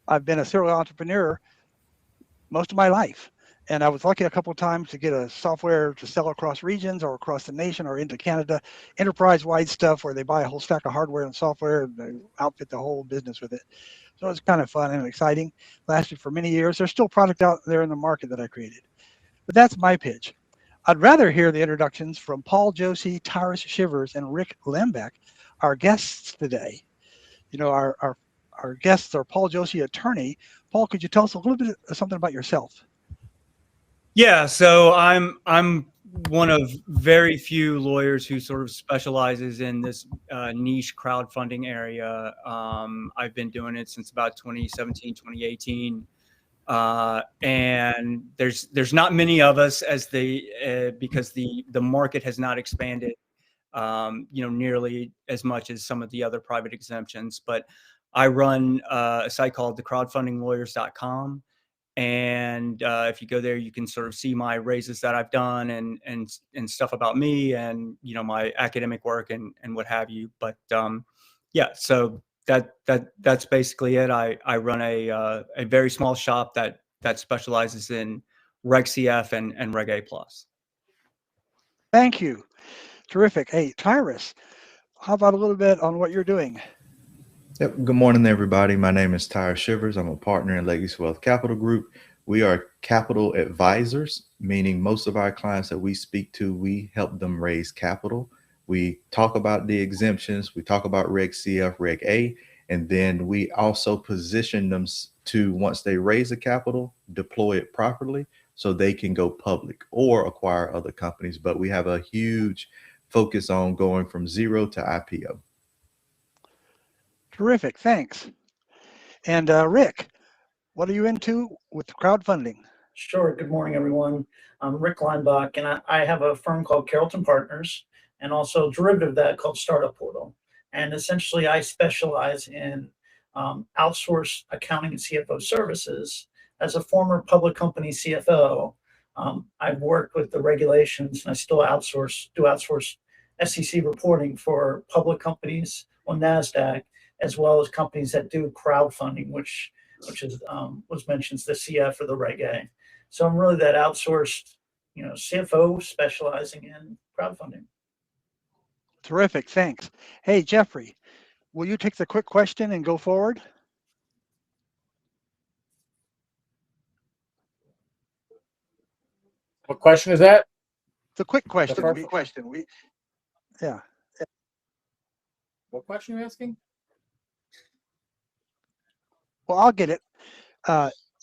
I've been a serial entrepreneur most of my life. And I was lucky a couple of times to get a software to sell across regions or across the nation or into Canada, enterprise-wide stuff where they buy a whole stack of hardware and software and they outfit the whole business with it. So it's kind of fun and exciting. Lasted for many years. There's still product out there in the market that I created. But that's my pitch. I'd rather hear the introductions from Paul Josie, Tyrus Shivers, and Rick Lembeck, our guests today. You know, our guests are Paul Josie, attorney. Paul, could you tell us a little bit of something about yourself? Yeah, so I'm one of very few lawyers who sort of specializes in this niche crowdfunding area. I've been doing it since about 2017, 2018. And there's not many of us as because the market has not expanded nearly as much as some of the other private exemptions. But I run a site called thecrowdfundinglawyers.com. And if you go there, you can sort of see my raises that I've done and stuff about me and my academic work and what have you. But yeah, so that's basically it. I run a very small shop that specializes in Reg CF and Reg A plus. Thank you. Terrific. Hey, Tyrus, how about a little bit on what you're doing? Yep. Good morning, everybody. My name is Tyre Shivers. I'm a partner in Legacy Wealth Capital Group. We are capital advisors, meaning most of our clients that we speak to, we help them raise capital. We talk about the exemptions, we talk about Reg CF, Reg A, and then we also position them to, once they raise the capital, deploy it properly so they can go public or acquire other companies. But we have a huge focus on going from zero to IPO. Terrific. Thanks. And Rick, what are you into with crowdfunding? Sure. Good morning, everyone. I'm Rick Leinbach, and I have a firm called Carrollton Partners and also a derivative of that called Startup Portal. And essentially, I specialize in outsource accounting and CFO services. As a former public company CFO, I've worked with the regulations, and I still do outsource SEC reporting for public companies on NASDAQ, as well as companies that do crowdfunding, which is was mentioned the CF or the Reg A. So I'm really that outsourced, CFO specializing in crowdfunding. Terrific. Thanks. Hey, Jeffrey, will you take the quick question and go forward? What question is that? The quick question. Yeah. What question are you asking? Well, I'll get it.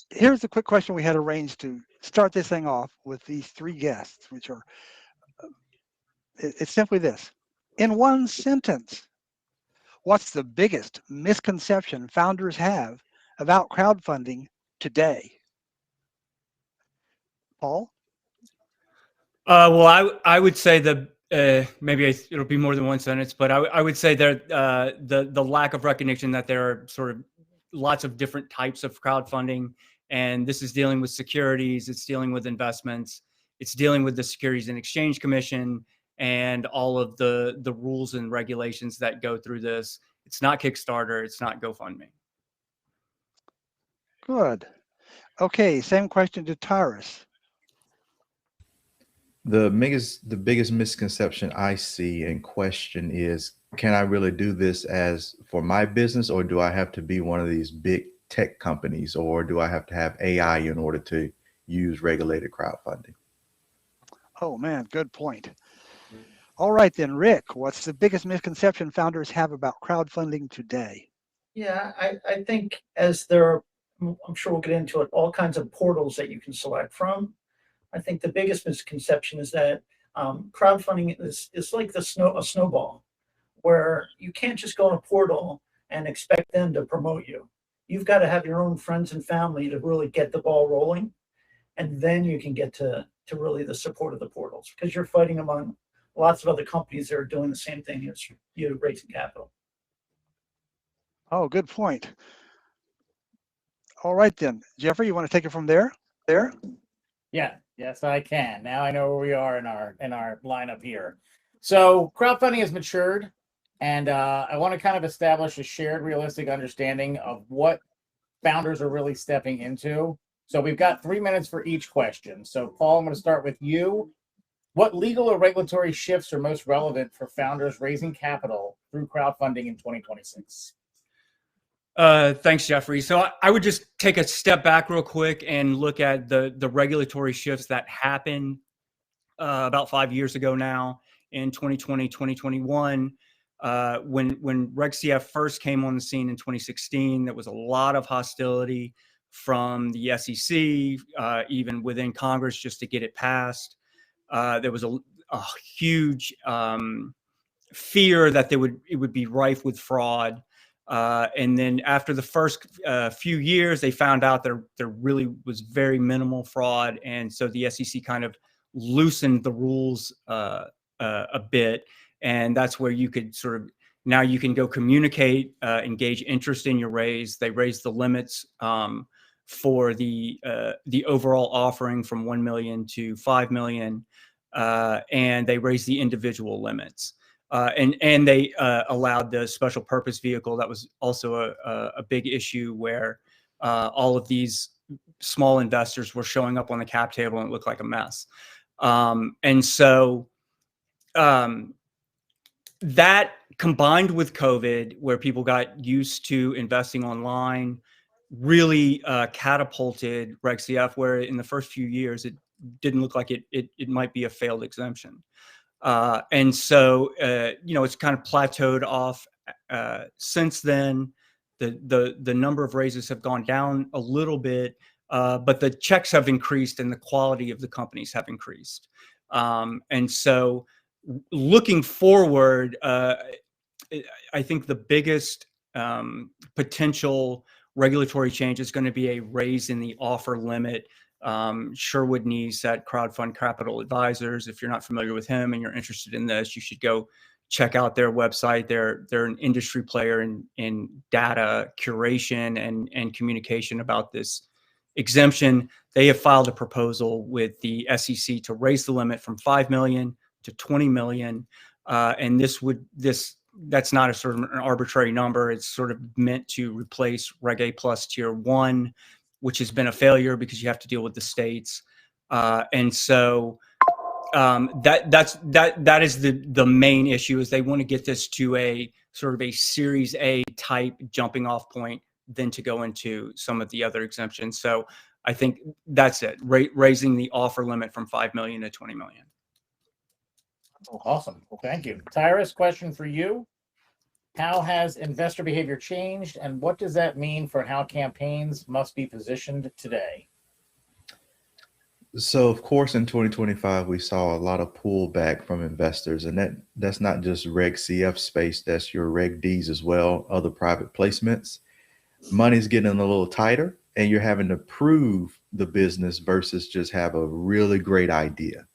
Here's the quick question we had arranged to start this thing off with these three guests, which are, it's simply this. In one sentence, what's the biggest misconception founders have about crowdfunding today? Paul? Well, I would say maybe it'll be more than one sentence, but I would say that the lack of recognition that there are sort of lots of different types of crowdfunding, and this is dealing with securities, it's dealing with investments, it's dealing with the Securities and Exchange Commission and all of the rules and regulations that go through this. It's not Kickstarter, it's not GoFundMe. Good. Okay, same question to Tyrus. The biggest misconception I see and question is, can I really do this as for my business, or do I have to be one of these big tech companies, or do I have to have AI in order to use regulated crowdfunding? Oh man, good point. All right then, Rick, what's the biggest misconception founders have about crowdfunding today? Yeah, I think as there are, I'm sure we'll get into it, all kinds of portals that you can select from. I think the biggest misconception is that crowdfunding is like a snowball, where you can't just go on a portal and expect them to promote you. You've got to have your own friends and family to really get the ball rolling, and then you can get to really the support of the portals, because you're fighting among lots of other companies that are doing the same thing as you, raising capital. Oh, good point. All right then, Jeffrey, you want to take it from there? Yeah, yes, I can. Now I know where we are in our lineup here. So crowdfunding has matured, and I want to kind of establish a shared realistic understanding of what founders are really stepping into. So we've got 3 minutes for each question. So Paul, I'm going to start with you. What legal or regulatory shifts are most relevant for founders raising capital through crowdfunding in 2026? Thanks, Jeffrey. So I would just take a step back real quick and look at the regulatory shifts that happened about 5 years ago now in 2020, 2021. When Reg CF first came on the scene in 2016, there was a lot of hostility from the SEC, even within Congress, just to get it passed. There was a huge fear that it would be rife with fraud. And then after the first few years, they found out there really was very minimal fraud. And so the SEC kind of loosened the rules a bit. And that's where you could sort of, now you can go communicate, engage interest in your raise. They raised the limits for the overall offering from 1 million to 5 million. And they raised the individual limits. And they allowed the special purpose vehicle. That was also a big issue where all of these small investors were showing up on the cap table and it looked like a mess. And so that combined with COVID, where people got used to investing online, really catapulted Reg CF, where in the first few years, it didn't look like it might be a failed exemption. And so, it's kind of plateaued off since then. The number of raises have gone down a little bit, but the checks have increased and the quality of the companies have increased. And so looking forward, I think the biggest potential regulatory change is going to be a raise in the offer limit. Sherwood Neese at Crowdfund Capital Advisors. If you're not familiar with him and you're interested in this, you should go check out their website. They're an industry player in data curation and communication about this exemption. They have filed a proposal with the SEC to raise the limit from 5 million to 20 million. And that's not a sort of an arbitrary number. It's sort of meant to replace Reg A Plus Tier 1, which has been a failure because you have to deal with the states. And so that is the main issue, is they want to get this to a sort of a Series A type jumping off point, then to go into some of the other exemptions. So I think that's it, raising the offer limit from 5 million to 20 million. Awesome. Well, thank you. Tyrus, question for you. How has investor behavior changed, and what does that mean for how campaigns must be positioned today? So, of course, in 2025, we saw a lot of pullback from investors, and that's not just Reg CF space, that's your Reg Ds as well, other private placements. Money's getting a little tighter, and you're having to prove the business versus just have a really great idea.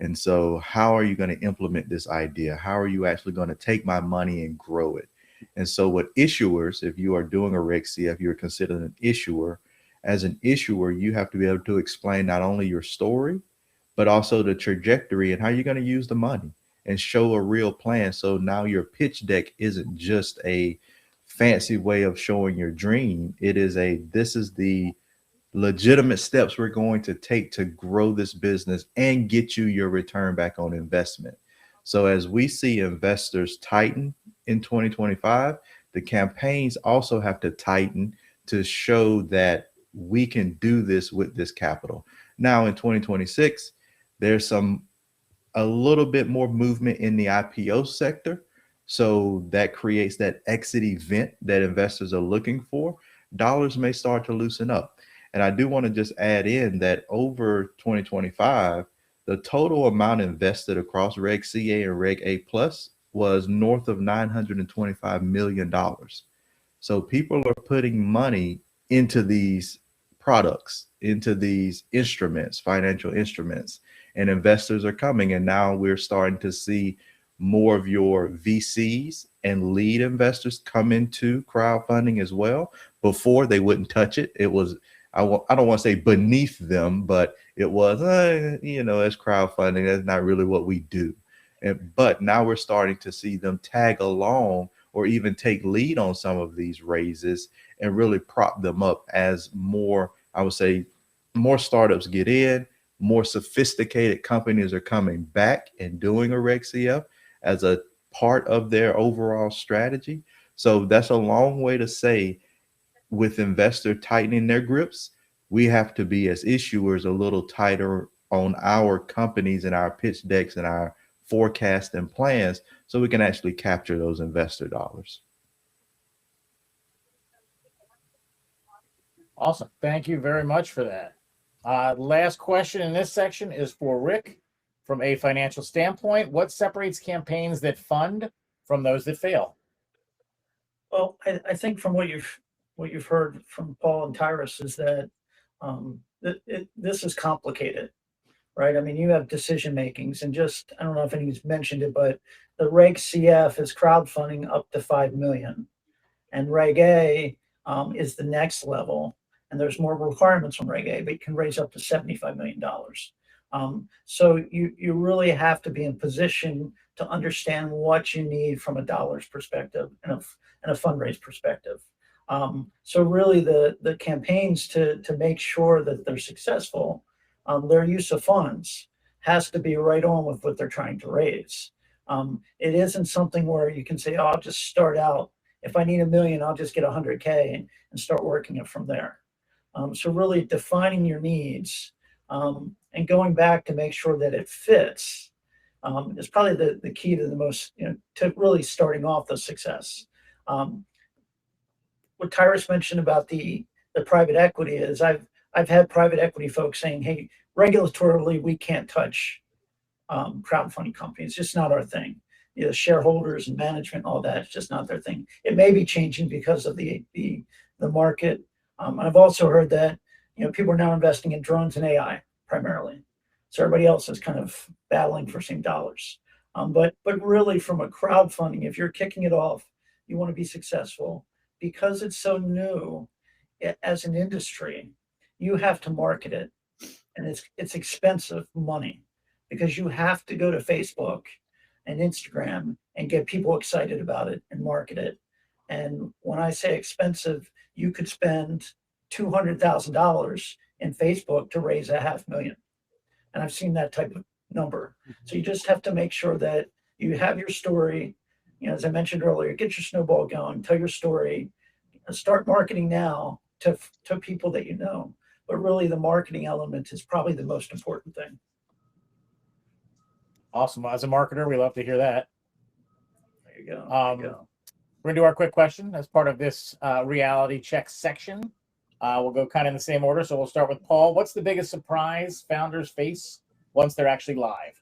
And so how are you going to implement this idea? How are you actually going to take my money and grow it? And so with issuers, if you are doing a Reg CF, you're considered an issuer. As an issuer, you have to be able to explain not only your story, but also the trajectory and how you're going to use the money and show a real plan. So now your pitch deck isn't just a fancy way of showing your dream. It is this is the legitimate steps we're going to take to grow this business and get you your return back on investment. So as we see investors tighten in 2025, the campaigns also have to tighten to show that we can do this with this capital. Now in 2026, there's a little bit more movement in the IPO sector. So that creates that exit event that investors are looking for. Dollars may start to loosen up. And I do want to just add in that over 2025, the total amount invested across Reg CA and Reg A Plus was north of $925 million. So people are putting money into these products, into these instruments, financial instruments, and investors are coming. And now we're starting to see more of your VCs and lead investors come into crowdfunding as well. Before, they wouldn't touch it. It was, I don't want to say beneath them, but it was, it's crowdfunding. That's not really what we do. But now we're starting to see them tag along or even take lead on some of these raises and really prop them up as more, I would say, more startups get in, more sophisticated companies are coming back and doing a Reg CF as a part of their overall strategy. So that's a long way to say, with investor tightening their grips, we have to be, as issuers, a little tighter on our companies and our pitch decks and our forecast and plans, so we can actually capture those investor dollars. Awesome. Thank you very much for that. Last question in this section is for Rick. From a financial standpoint, what separates campaigns that fund from those that fail? Well, I think from what you've heard from Paul and Tyrus is that this is complicated, right? I mean, you have decision makings, and just, I don't know if anyone's mentioned it, but the Reg CF is crowdfunding up to 5 million, and Reg A is the next level, and there's more requirements from Reg A, but you can raise up to $75 million. So you really have to be in position to understand what you need from a dollars perspective and a fundraise perspective. So really the campaigns to make sure that they're successful, their use of funds has to be right on with what they're trying to raise. It isn't something where you can say, oh, I'll just start out. If I need $1 million, I'll just get 100K and start working it from there. So really defining your needs and going back to make sure that it fits is probably the key to the most, to really starting off the success. What Tyrus mentioned about the private equity is I've had private equity folks saying, hey, regulatorily, we can't touch crowdfunding companies. It's just not our thing. Shareholders and management, all that, it's just not their thing. It may be changing because of the market. I've also heard that people are now investing in drones and AI primarily. So everybody else is kind of battling for same dollars. But really, from a crowdfunding, if you're kicking it off, you want to be successful. Because it's so new as an industry, you have to market it, and it's expensive money, because you have to go to Facebook and Instagram and get people excited about it and market it. And when I say expensive, you could spend $200,000 in Facebook to raise $500,000. And I've seen that type of number. So you just have to make sure that you have your story. As I mentioned earlier, get your snowball going, tell your story, start marketing now to people that you know. But really, the marketing element is probably the most important thing. Awesome. As a marketer, we love to hear that. There you go. We're going to do our quick question as part of this reality check section. We'll go kind of in the same order. So we'll start with Paul. What's the biggest surprise founders face once they're actually live?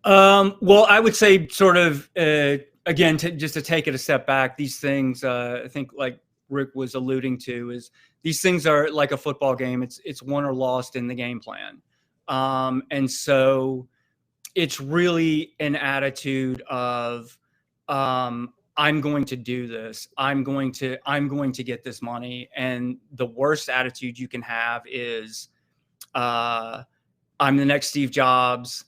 Well, I would say sort of, again, just to take it a step back, these things, I think like Rick was alluding to, is these things are like a football game. It's won or lost in the game plan. And so it's really an attitude of, I'm going to do this. I'm going to get this money. And the worst attitude you can have is, I'm the next Steve Jobs.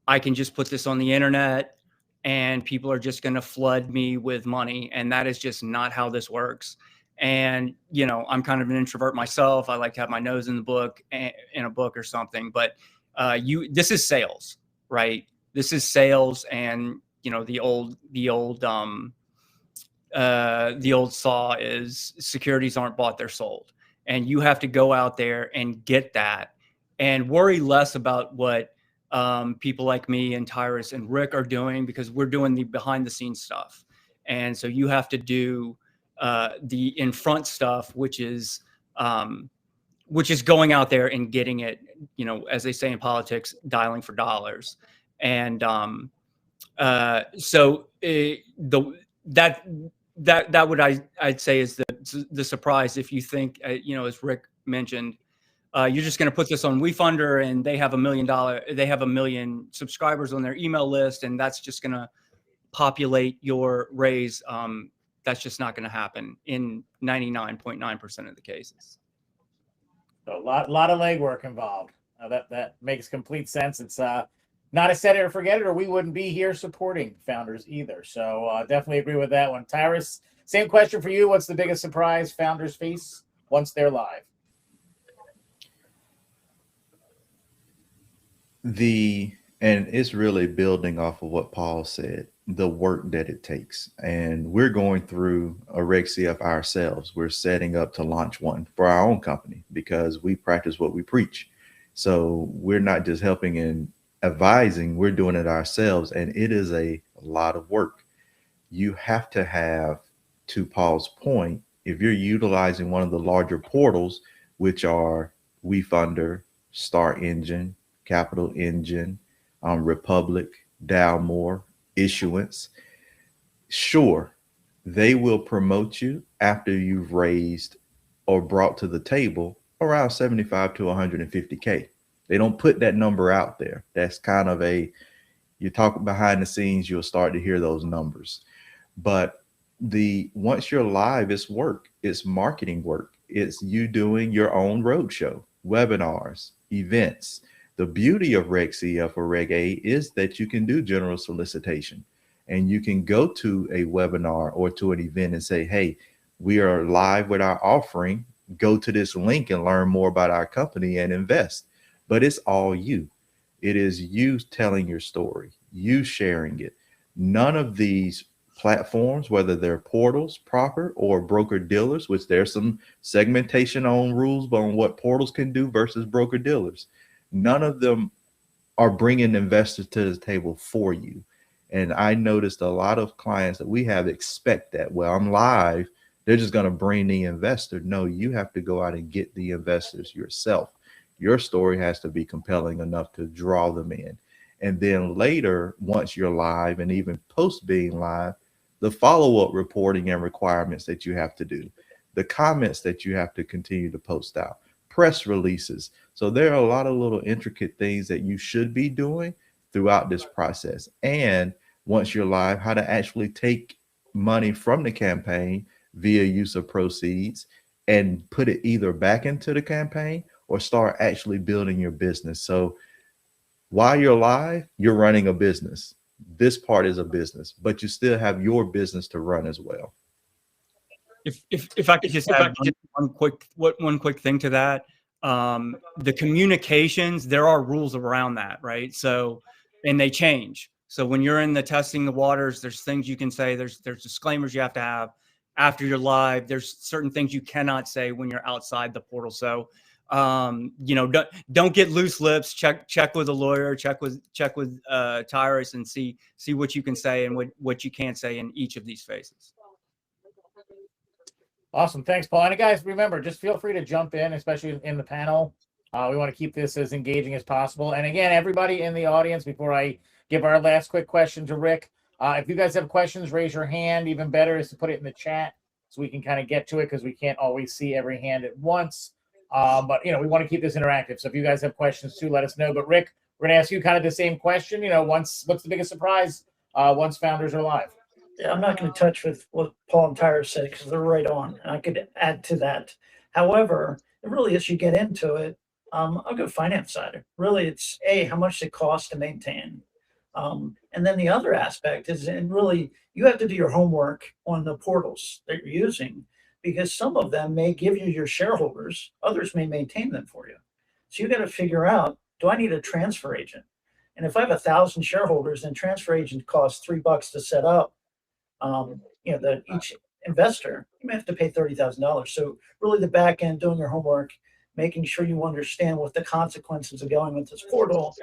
I can just put this on the internet and people are just going to flood me with money. And that is just not how this works. And, I'm kind of an introvert myself. I like to have my nose in the book, in a book or something, but this is sales, right? This is sales. And, the old saw is securities aren't bought, they're sold. And you have to go out there and get that and worry less about what people like me and Tyrus and Rick are doing, because we're doing the behind the scenes stuff. And so you have to do the in front stuff, which is going out there and getting it, as they say in politics, dialing for dollars. And so that would I'd say is the surprise. If you think, as Rick mentioned, you're just going to put this on WeFunder and they have $1 million subscribers on their email list, and that's just going to populate your raise. That's just not going to happen in 99.9% of the cases. So a lot of legwork involved. That makes complete sense. It's not a set it or forget it, or we wouldn't be here supporting founders either. So definitely agree with that one. Tyrus, Same question for you. What's the biggest surprise founders face once they're live? And it's really building off of what Paul said, the work that it takes. And we're going through a Reg CF ourselves. We're setting up to launch one for our own company because we practice what we preach. So we're not just helping and advising, we're doing it ourselves. And it is a lot of work. You have to have, to Paul's point, if you're utilizing one of the larger portals, which are WeFunder, Star Engine, Capital Engine, Republic, Dalmore, Issuance, sure, they will promote you after you've raised or brought to the table around 75 to 150K. They don't put that number out there. That's kind of you talk behind the scenes, you'll start to hear those numbers. But once you're live, it's work, it's marketing work. It's you doing your own roadshow, webinars, events. The beauty of Reg CF or Reg A is that you can do general solicitation and you can go to a webinar or to an event and say, hey, we are live with our offering. Go to this link and learn more about our company and invest. But it's all you. It is you telling your story, you sharing it. None of these platforms, whether they're portals proper or broker dealers, which there's some segmentation on rules on what portals can do versus broker dealers. None of them are bringing investors to the table for you. And I noticed a lot of clients that we have expect that, well, I'm live, they're just going to bring the investor. No, you have to go out and get the investors yourself. Your story has to be compelling enough to draw them in. And then later, once you're live and even post being live, the follow-up reporting and requirements that you have to do, the comments that you have to continue to post out, press releases. So there are a lot of little intricate things that you should be doing throughout this process. And once you're live, how to actually take money from the campaign via use of proceeds and put it either back into the campaign or start actually building your business. So while you're live, you're running a business. This part is a business, but you still have your business to run as well. If I could just add one quick thing to that, the communications, there are rules around that, right? So, and they change. So when you're in the testing the waters, there's things you can say, there's disclaimers you have to have after you're live. There's certain things you cannot say when you're outside the portal. So, don't get loose lips. Check with a lawyer. Check with Tyrus and see what you can say and what you can't say in each of these phases. Awesome. Thanks, Paul. And guys, remember, just feel free to jump in, especially in the panel. We want to keep this as engaging as possible. And again, everybody in the audience, before I give our last quick question to Rick, if you guys have questions, raise your hand. Even better is to put it in the chat so we can kind of get to it because we can't always see every hand at once. But, we want to keep this interactive. So if you guys have questions too, let us know. But Rick, we're going to ask you kind of the same question. What's the biggest surprise once founders are live? Yeah, I'm not going to touch with what Paul and Tyra said because they're right on, and I could add to that. However, really, as you get into it, I'll go finance side. Really, it's how much it costs to maintain, and then the other aspect is, and really, you have to do your homework on the portals that you're using because some of them may give you your shareholders, others may maintain them for you. So you got to figure out: do I need a transfer agent? And if I have 1,000 shareholders, then transfer agent costs $3 to set up. That each investor, you may have to pay $30,000. So really the back end, doing your homework, making sure you understand what the consequences of going with this portal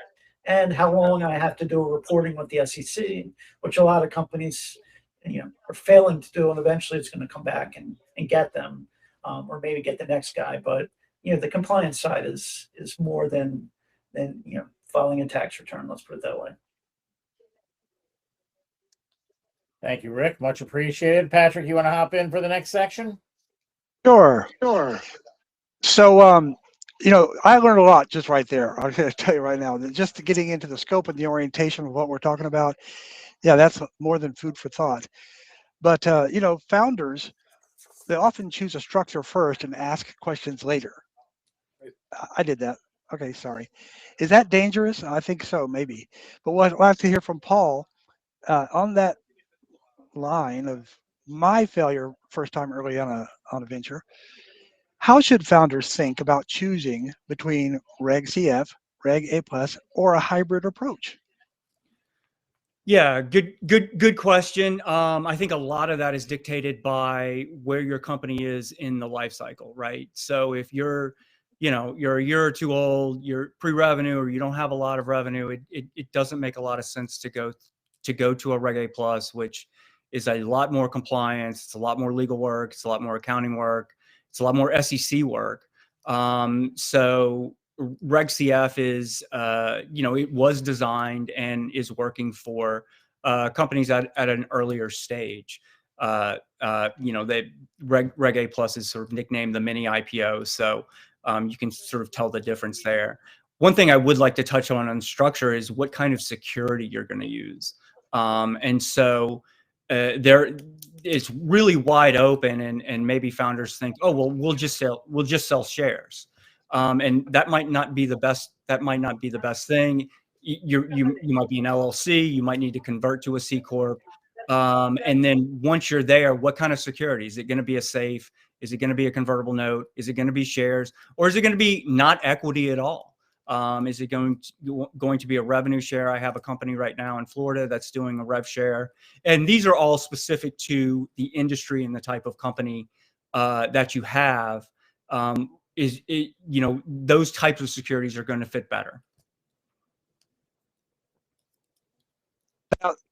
and how long I have to do a reporting with the SEC, which a lot of companies, are failing to do. And eventually it's going to come back and get them, or maybe get the next guy. But, the compliance side is more than filing a tax return. Let's put it that way. Thank you, Rick. Much appreciated. Patrick, you want to hop in for the next section? Sure. So, I learned a lot just right there. I'm going to tell you right now that just getting into the scope and the orientation of what we're talking about, yeah, that's more than food for thought. But, founders, they often choose a structure first and ask questions later. I did that. Okay, sorry. Is that dangerous? I think so, maybe. But we'll have to hear from Paul on that line of my failure first time early on a venture. How should founders think about choosing between Reg CF, Reg A plus, or a hybrid approach? Yeah, good question. I think a lot of that is dictated by where your company is in the life cycle, right? So if you're, you're a year or two old, you're pre-revenue, or you don't have a lot of revenue, it doesn't make a lot of sense to go to a Reg A plus, which is a lot more compliance, it's a lot more legal work, it's a lot more accounting work, it's a lot more SEC work. So Reg CF is, it was designed and is working for companies at an earlier stage. They Reg A plus is sort of nicknamed the mini IPO, so you can sort of tell the difference there. One thing I would like to touch on structure is what kind of security you're going to use, and so there it's really wide open, and maybe founders think, oh well, we'll just sell shares. And that might not be the best. That might not be the best thing. You might be an LLC. You might need to convert to a C corp. And then once you're there, what kind of security? Is it going to be a safe? Is it going to be a convertible note? Is it going to be shares, or is it going to be not equity at all? Is it going to be a revenue share? I have a company right now in Florida that's doing a rev share, and these are all specific to the industry and the type of company that you have. Those types of securities are going to fit better.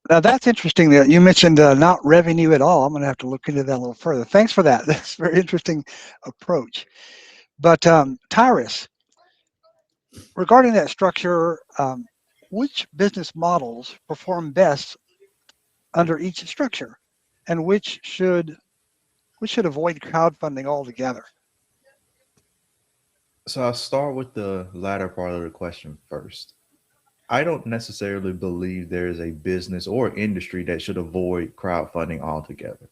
Now that's interesting that you mentioned not revenue at all. I'm going to have to look into that a little further. Thanks for that. That's a very interesting approach. But Tyrus, regarding that structure, which business models perform best under each structure, and which should avoid crowdfunding altogether? So I'll start with the latter part of the question first. I don't necessarily believe there is a business or industry that should avoid crowdfunding altogether.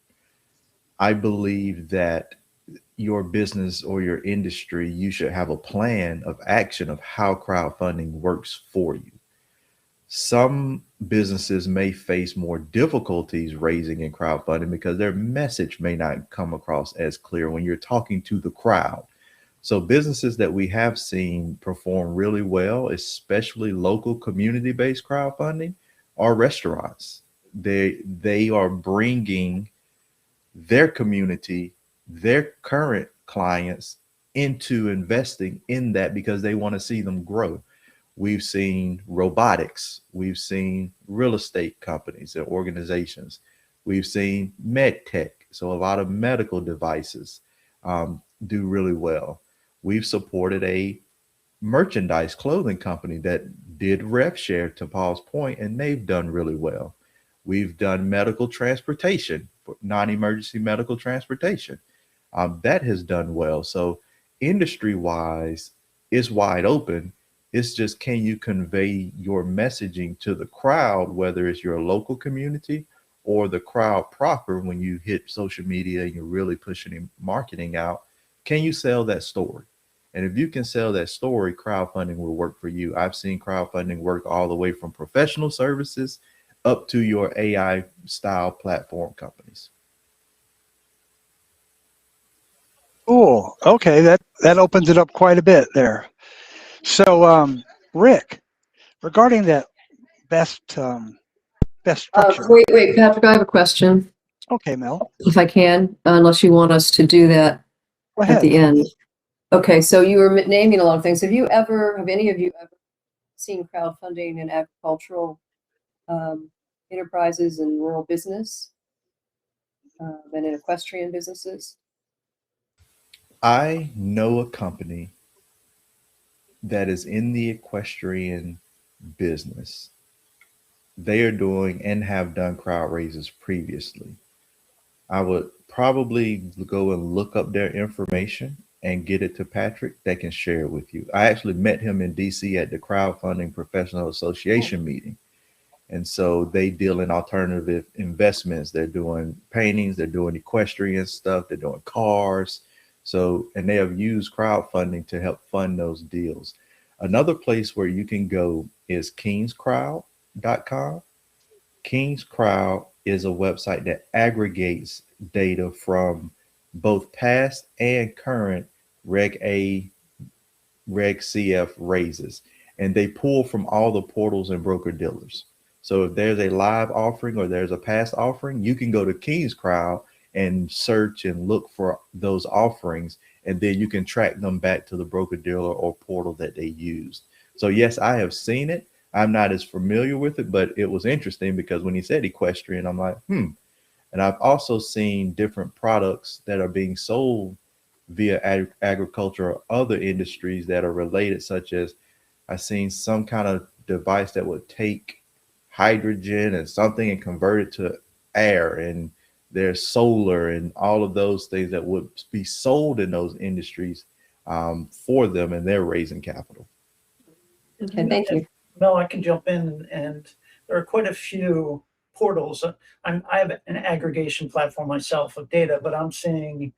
I believe that your business or your industry, you should have a plan of action of how crowdfunding works for you. Some businesses may face more difficulties raising in crowdfunding because their message may not come across as clear when you're talking to the crowd. So businesses that we have seen perform really well, especially local community-based crowdfunding, are restaurants. They are bringing their community, their current clients into investing in that because they want to see them grow. We've seen robotics. We've seen real estate companies and organizations. We've seen med tech. So a lot of medical devices do really well. We've supported a merchandise clothing company that did rev share, to Paul's point, and they've done really well. We've done medical transportation, non-emergency medical transportation. That has done well. So industry-wise, it's wide open. It's just, can you convey your messaging to the crowd, whether it's your local community or the crowd proper when you hit social media and you're really pushing marketing out? Can you sell that story? And if you can sell that story, crowdfunding will work for you. I've seen crowdfunding work all the way from professional services up to your AI style platform companies. Cool. Okay, that opens it up quite a bit there. So, Rick, regarding that best structure. Wait, Patrick, I have a question, Okay, Mel, if I can, unless you want us to do that go at ahead. the end. Okay, so you were naming a lot of things. Have any of you ever seen crowdfunding in agricultural enterprises and rural business and in equestrian businesses? I know a company that is in the equestrian business. They are doing and have done crowd raises previously. I would probably go and look up their information and get it to Patrick that can share it with you. I actually met him in DC at the Crowdfunding Professional Association meeting. And so they deal in alternative investments. They're doing paintings, they're doing equestrian stuff, they're doing cars. So, and they have used crowdfunding to help fund those deals. Another place where you can go is kingscrowd.com. Kings Crowd is a website that aggregates data from both past and current Reg A, Reg CF raises, and they pull from all the portals and broker dealers. So if there's a live offering or there's a past offering, you can go to King's Crowd and search and look for those offerings, and then you can track them back to the broker dealer or portal that they used. So yes, I have seen it. I'm not as familiar with it, but it was interesting because when he said equestrian, I'm like, And I've also seen different products that are being sold via agriculture or other industries that are related, such as I've seen some kind of device that would take hydrogen and something and convert it to air, and there's solar and all of those things that would be sold in those industries for them, and they're raising capital. Okay, thank you. Mel, I can jump in, and there are quite a few portals. I have an aggregation platform myself of data, but I'm seeing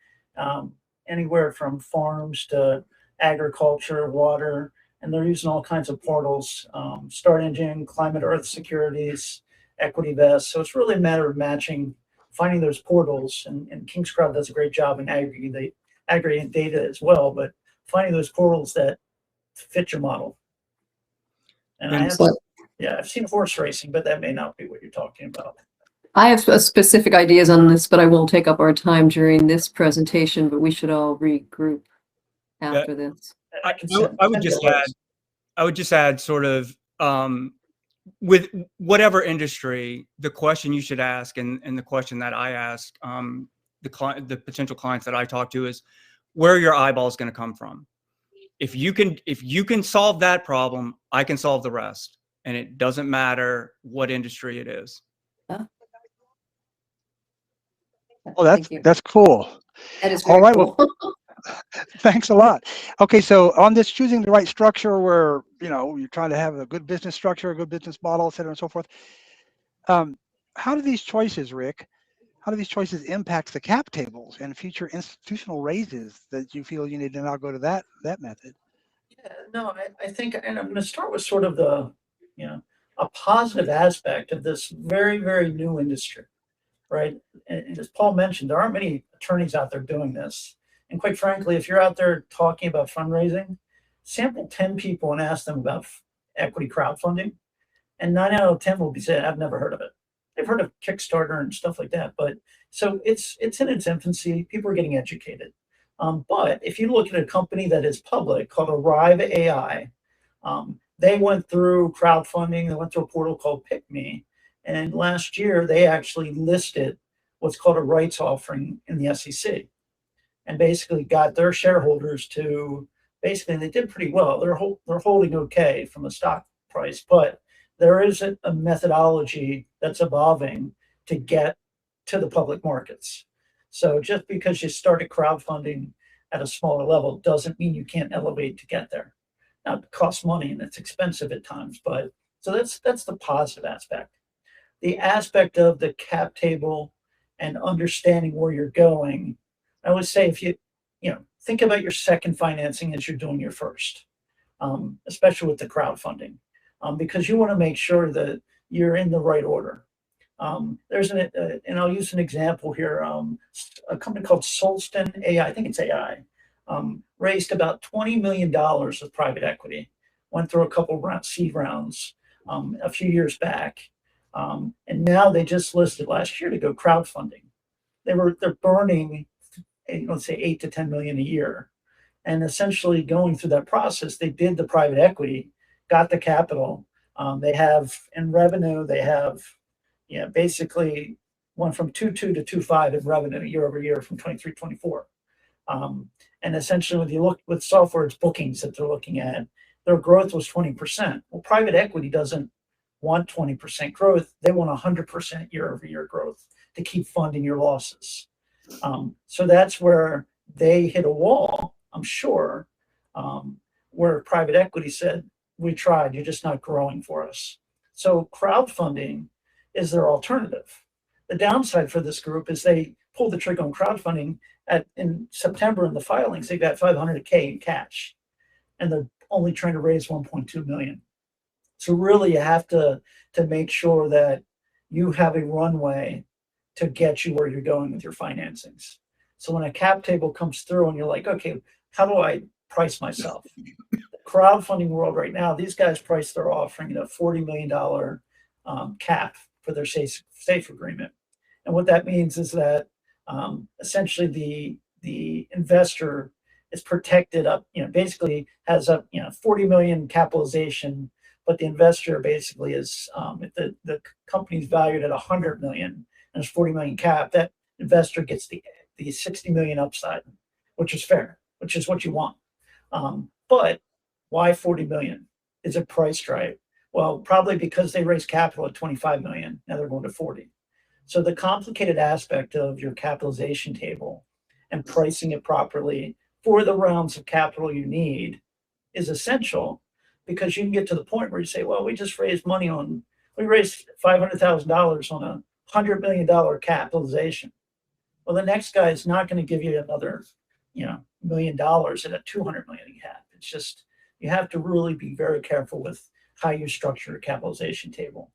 anywhere from farms to agriculture, water, and they're using all kinds of portals, Start Engine, Climate Earth Securities, Equity Vest. So it's really a matter of matching, finding those portals, and King's Crowd does a great job in aggregating data as well, but finding those portals that fit your model. And I have, I've seen horse racing, but that may not be what you're talking about. I have specific ideas on this, but I won't take up our time during this presentation, but we should all regroup after this. I would just add sort of with whatever industry, the question you should ask, and the question that I ask the potential clients that I talk to is, where are your eyeballs going to come from? If you can solve that problem, I can solve the rest, and it doesn't matter what industry it is. Oh, that's cool. That is very cool. Well, thanks a lot. Okay, so on this choosing the right structure, where you're trying to have a good business structure, a good business model, et cetera, and so forth. How do these choices, Rick? How do these choices impact the cap tables and future institutional raises that you feel you need to now go to that method? Yeah, no, I think, and I'm going to start with sort of the, a positive aspect of this very, very new industry, right? And as Paul mentioned, there aren't many attorneys out there doing this. And quite frankly, if you're out there talking about fundraising, sample 10 people and ask them about equity crowdfunding, and 9 out of 10 will be saying, I've never heard of it. They've heard of Kickstarter and stuff like that, but so it's in its infancy. People are getting educated. But if you look at a company that is public called Arrive AI, they went through crowdfunding. They went through a portal called Pick Me, and last year they actually listed what's called a rights offering in the SEC, and basically got their shareholders to they did pretty well. They're holding okay from a stock price, but there is a methodology that's evolving to get to the public markets. So just because you started crowdfunding at a smaller level doesn't mean you can't elevate to get there. Now, it costs money and it's expensive at times, but so that's the positive aspect. The aspect of the cap table and understanding where you're going, I would say if you think about your second financing as you're doing your first, especially with the crowdfunding, because you want to make sure that you're in the right order. There's and I'll use an example here. A company called Solston AI, I think it's AI, raised about $20 million of private equity, went through a couple seed rounds a few years back, and now they just listed last year to go crowdfunding. They're burning, let's say, 8 to 10 million a year, and essentially going through that process, they did the private equity, got the capital. They have in revenue, they have basically went from 2.2 to 2.5 in revenue year over year from 23, 24. And essentially, when you look with software, it's bookings that they're looking at. Their growth was 20%. Well, private equity doesn't want 20% growth. They want 100% year over year growth to keep funding your losses. So that's where they hit a wall, I'm sure, where private equity said, we tried, you're just not growing for us. So crowdfunding is their alternative. The downside for this group is they pulled the trigger on crowdfunding in September in the filings. They got $500K in cash, and they're only trying to raise 1.2 million. So really, you have to make sure that you have a runway to get you where you're going with your financings. So when a cap table comes through and you're like, okay, how do I price myself? The crowdfunding world right now, these guys price their offering at a $40 million cap for their safe agreement. And what that means is that essentially the investor is protected up, basically has a 40 million capitalization, but the investor basically is, if the company's valued at 100 million and it's 40 million cap, that investor gets the 60 million upside, which is fair, which is what you want. But why 40 million? Is it priced right? Well, probably because they raised capital at 25 million. Now they're going to 40. So the complicated aspect of your capitalization table and pricing it properly for the rounds of capital you need is essential, because you can get to the point where you say, well, we just raised money we raised $500,000 on a $100 million capitalization. Well, the next guy is not going to give you another, $1 million at a 200 million cap. It's just, you have to really be very careful with how you structure a capitalization table.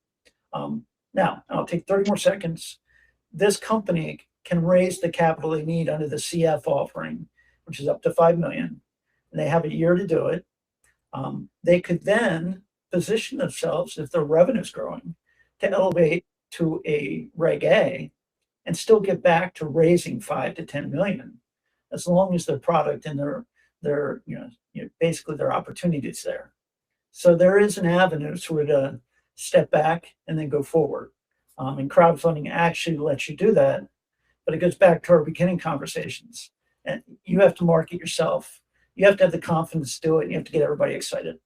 Now, I'll take 30 more seconds. This company can raise the capital they need under the CF offering, which is up to 5 million, and they have a year to do it. They could then position themselves, if their revenue is growing, to elevate to a Reg A and still get back to raising 5 to 10 million, as long as their product and their basically their opportunities there. So there is an avenue sort of step back and then go forward. And crowdfunding actually lets you do that, but it goes back to our beginning conversations. And you have to market yourself. You have to have the confidence to do it. And you have to get everybody excited.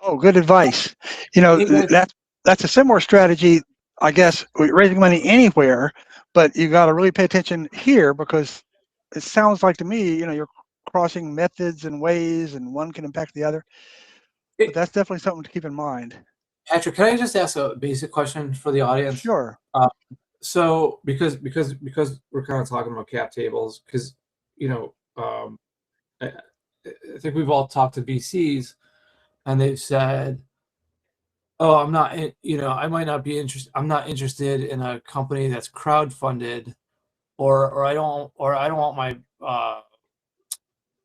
Oh, good advice. That's a similar strategy, I guess, raising money anywhere, but you got to really pay attention here, because it sounds like to me, you're crossing methods and ways, and one can impact the other. But that's definitely something to keep in mind. Patrick, can I just ask a basic question for the audience? Sure. So because we're kind of talking about cap tables, because I think we've all talked to VCs, and they've said, "Oh, I'm not, I might not be interested. I'm not interested in a company that's crowdfunded, or I don't want my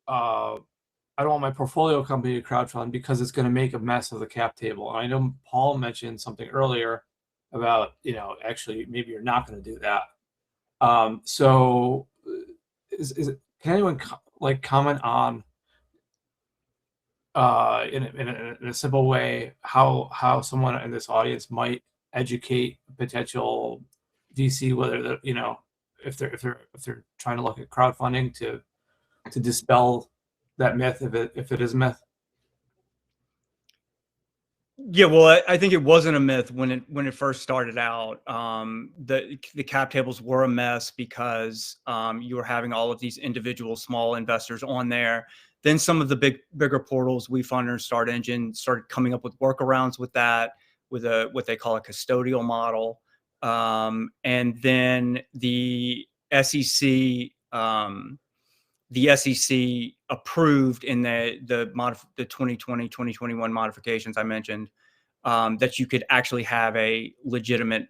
I don't want my portfolio company to crowdfund because it's going to make a mess of the cap table." And I know Paul mentioned something earlier about, actually maybe you're not going to do that. So can anyone comment on in a simple way how someone in this audience might educate potential VC, whether if they're trying to look at crowdfunding to dispel that myth, if it is a myth? Yeah, well, I think it wasn't a myth when it first started out. The cap tables were a mess because you were having all of these individual small investors on there. Then some of the bigger portals, WeFunder, Start Engine, started coming up with workarounds with that, with what they call a custodial model. And then the SEC approved in the 2020, 2021 modifications I mentioned, that you could actually have a legitimate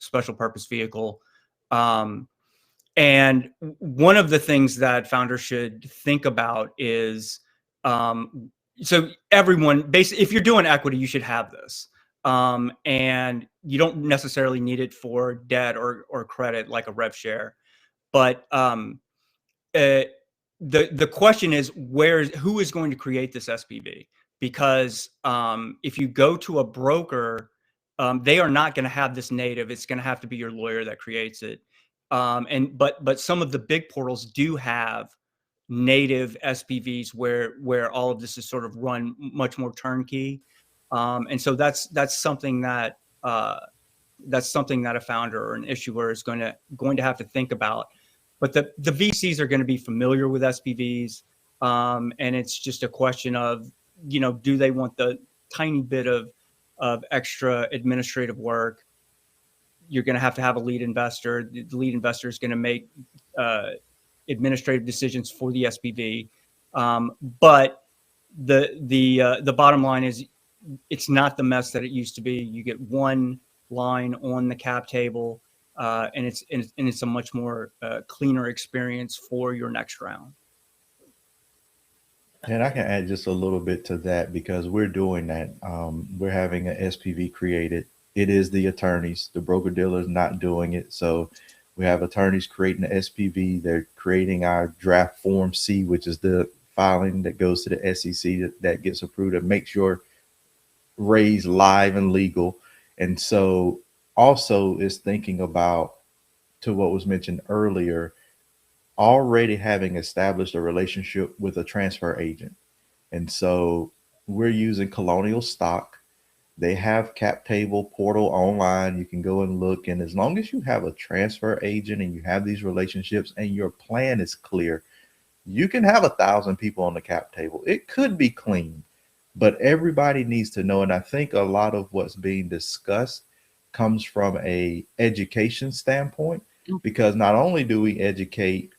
special purpose vehicle. And one of the things that founders should think about is, so everyone, basically, if you're doing equity, you should have this. And you don't necessarily need it for debt or credit like a rev share. But the question is, who is going to create this SPV? Because if you go to a broker, they are not going to have this native. It's going to have to be your lawyer that creates it. But some of the big portals do have native SPVs where all of this is sort of run much more turnkey. And so that's something that a founder or an issuer is going to have to think about. But the VCs are going to be familiar with SPVs, and it's just a question of, do they want the tiny bit of extra administrative work? You're going to have a lead investor. The lead investor is going to make administrative decisions for the SPV. But the bottom line is, it's not the mess that it used to be. You get one line on the cap table, and it's a much more cleaner experience for your next round. And I can add just a little bit to that because we're doing that. We're having an SPV created. It is the attorneys, the broker dealers not doing it. So we have attorneys creating the SPV. They're creating our draft form C, which is the filing that goes to the SEC that gets approved and makes your raise live and legal. And so also is thinking about, to what was mentioned earlier, already having established a relationship with a transfer agent. And so we're using Colonial Stock. They have cap table portal online. You can go and look. And as long as you have a transfer agent and you have these relationships and your plan is clear, you can have 1,000 people on the cap table. It could be clean, but everybody needs to know. And I think a lot of what's being discussed comes from a education standpoint, because not only do we educate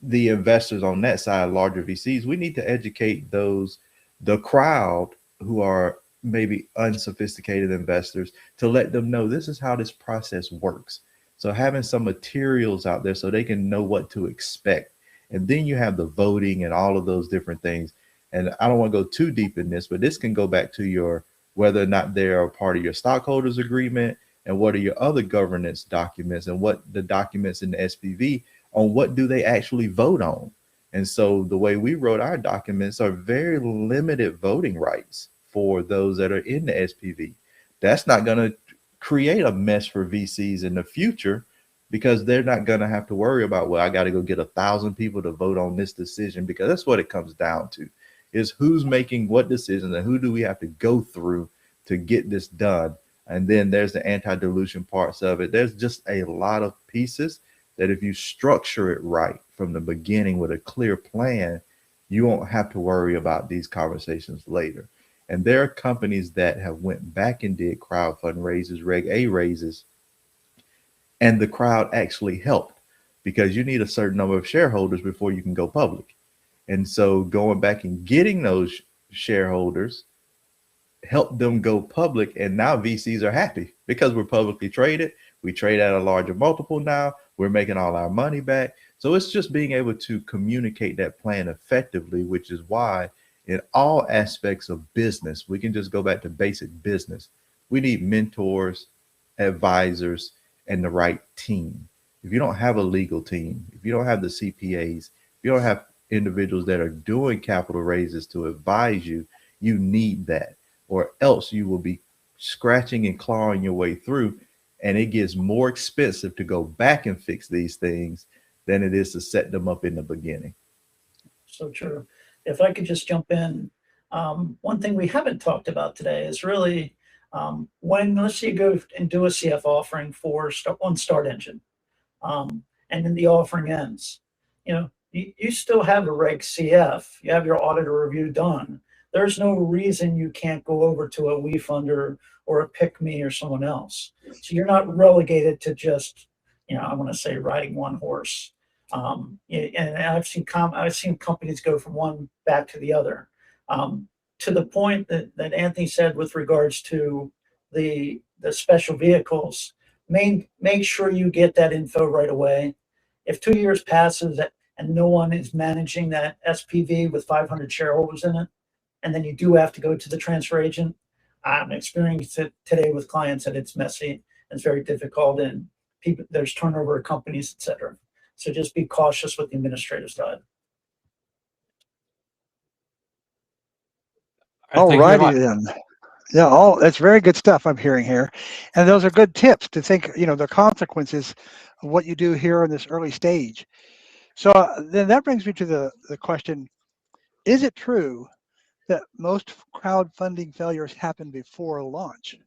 the investors on that side, larger VCs, we need to educate the crowd who are maybe unsophisticated investors, to let them know this is how this process works. So having some materials out there so they can know what to expect. And then you have the voting and all of those different things. And I don't want to go too deep in this, but this can go back to your, whether or not they're a part of your stockholders agreement, and what are your other governance documents, and what the documents in the SPV on what do they actually vote on. And so the way we wrote our documents are very limited voting rights for those that are in the SPV. That's not going to create a mess for VCs in the future, because they're not going to have to worry about, well, I got to go get 1,000 people to vote on this decision, because that's what it comes down to, is who's making what decisions and who do we have to go through to get this done. And then there's the anti-dilution parts of it. There's just a lot of pieces that if you structure it right from the beginning with a clear plan, you won't have to worry about these conversations later. And there are companies that have went back and did crowdfund raises, Reg A raises, and the crowd actually helped, because you need a certain number of shareholders before you can go public. And so going back and getting those shareholders helped them go public. And now VCs are happy because we're publicly traded. We trade at a larger multiple now. We're making all our money back. So it's just being able to communicate that plan effectively, which is why in all aspects of business, we can just go back to basic business. We need mentors, advisors, and the right team. If you don't have a legal team, if you don't have the CPAs, if you don't have individuals that are doing capital raises to advise you, you need that, or else you will be scratching and clawing your way through. And it gets more expensive to go back and fix these things than it is to set them up in the beginning. So true. If I could just jump in, one thing we haven't talked about today is really when, let's say you go and do a CF offering on Start Engine, and then the offering ends, you still have a Reg CF, you have your auditor review done. There's no reason you can't go over to a WeFunder or a Pick Me or someone else. So you're not relegated to just, I want to say riding one horse. And I've seen companies go from one back to the other. To the point that Anthony said with regards to the special vehicles, make sure you get that info right away. If 2 years passes and no one is managing that SPV with 500 shareholders in it, and then you do have to go to the transfer agent, I'm experiencing it today with clients that it's messy, it's very difficult, and there's turnover of companies, etc. So just be cautious with the administrative side. Thank you very Alrighty much. then. Yeah, that's very good stuff I'm hearing here. And those are good tips to think, the consequences of what you do here in this early stage. So then that brings me to the question, is it true that most crowdfunding failures happen before launch?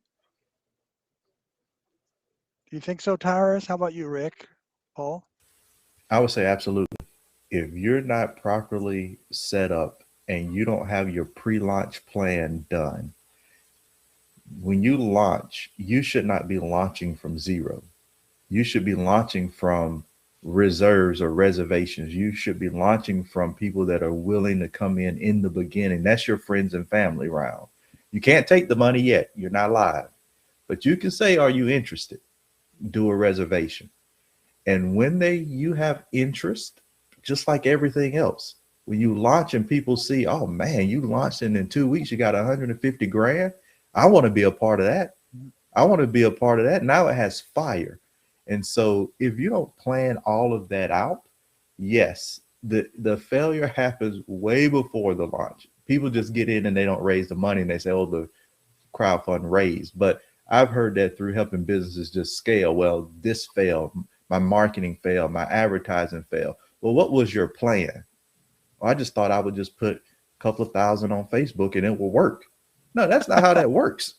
Do you think so, Tyrus? How about you, Rick? Paul? I would say absolutely. If you're not properly set up and you don't have your pre-launch plan done, when you launch, you should not be launching from zero. You should be launching from reserves or reservations. You should be launching from people that are willing to come in the beginning. That's your friends and family round. You can't take the money yet. You're not live. But you can say, are you interested? Do a reservation. And when you have interest, just like everything else, when you launch and people see, oh man, you launched and in 2 weeks you got 150 grand. I want to be a part of that. I want to be a part of that. Now it has fire. And so if you don't plan all of that out, yes, the failure happens way before the launch. People just get in and they don't raise the money and they say, oh, the crowdfund raised. But I've heard that through helping businesses just scale. Well, this failed. My marketing failed. My advertising failed. Well, what was your plan? Well, I just thought I would just put a couple of thousand on Facebook and it will work. No, that's not how that works.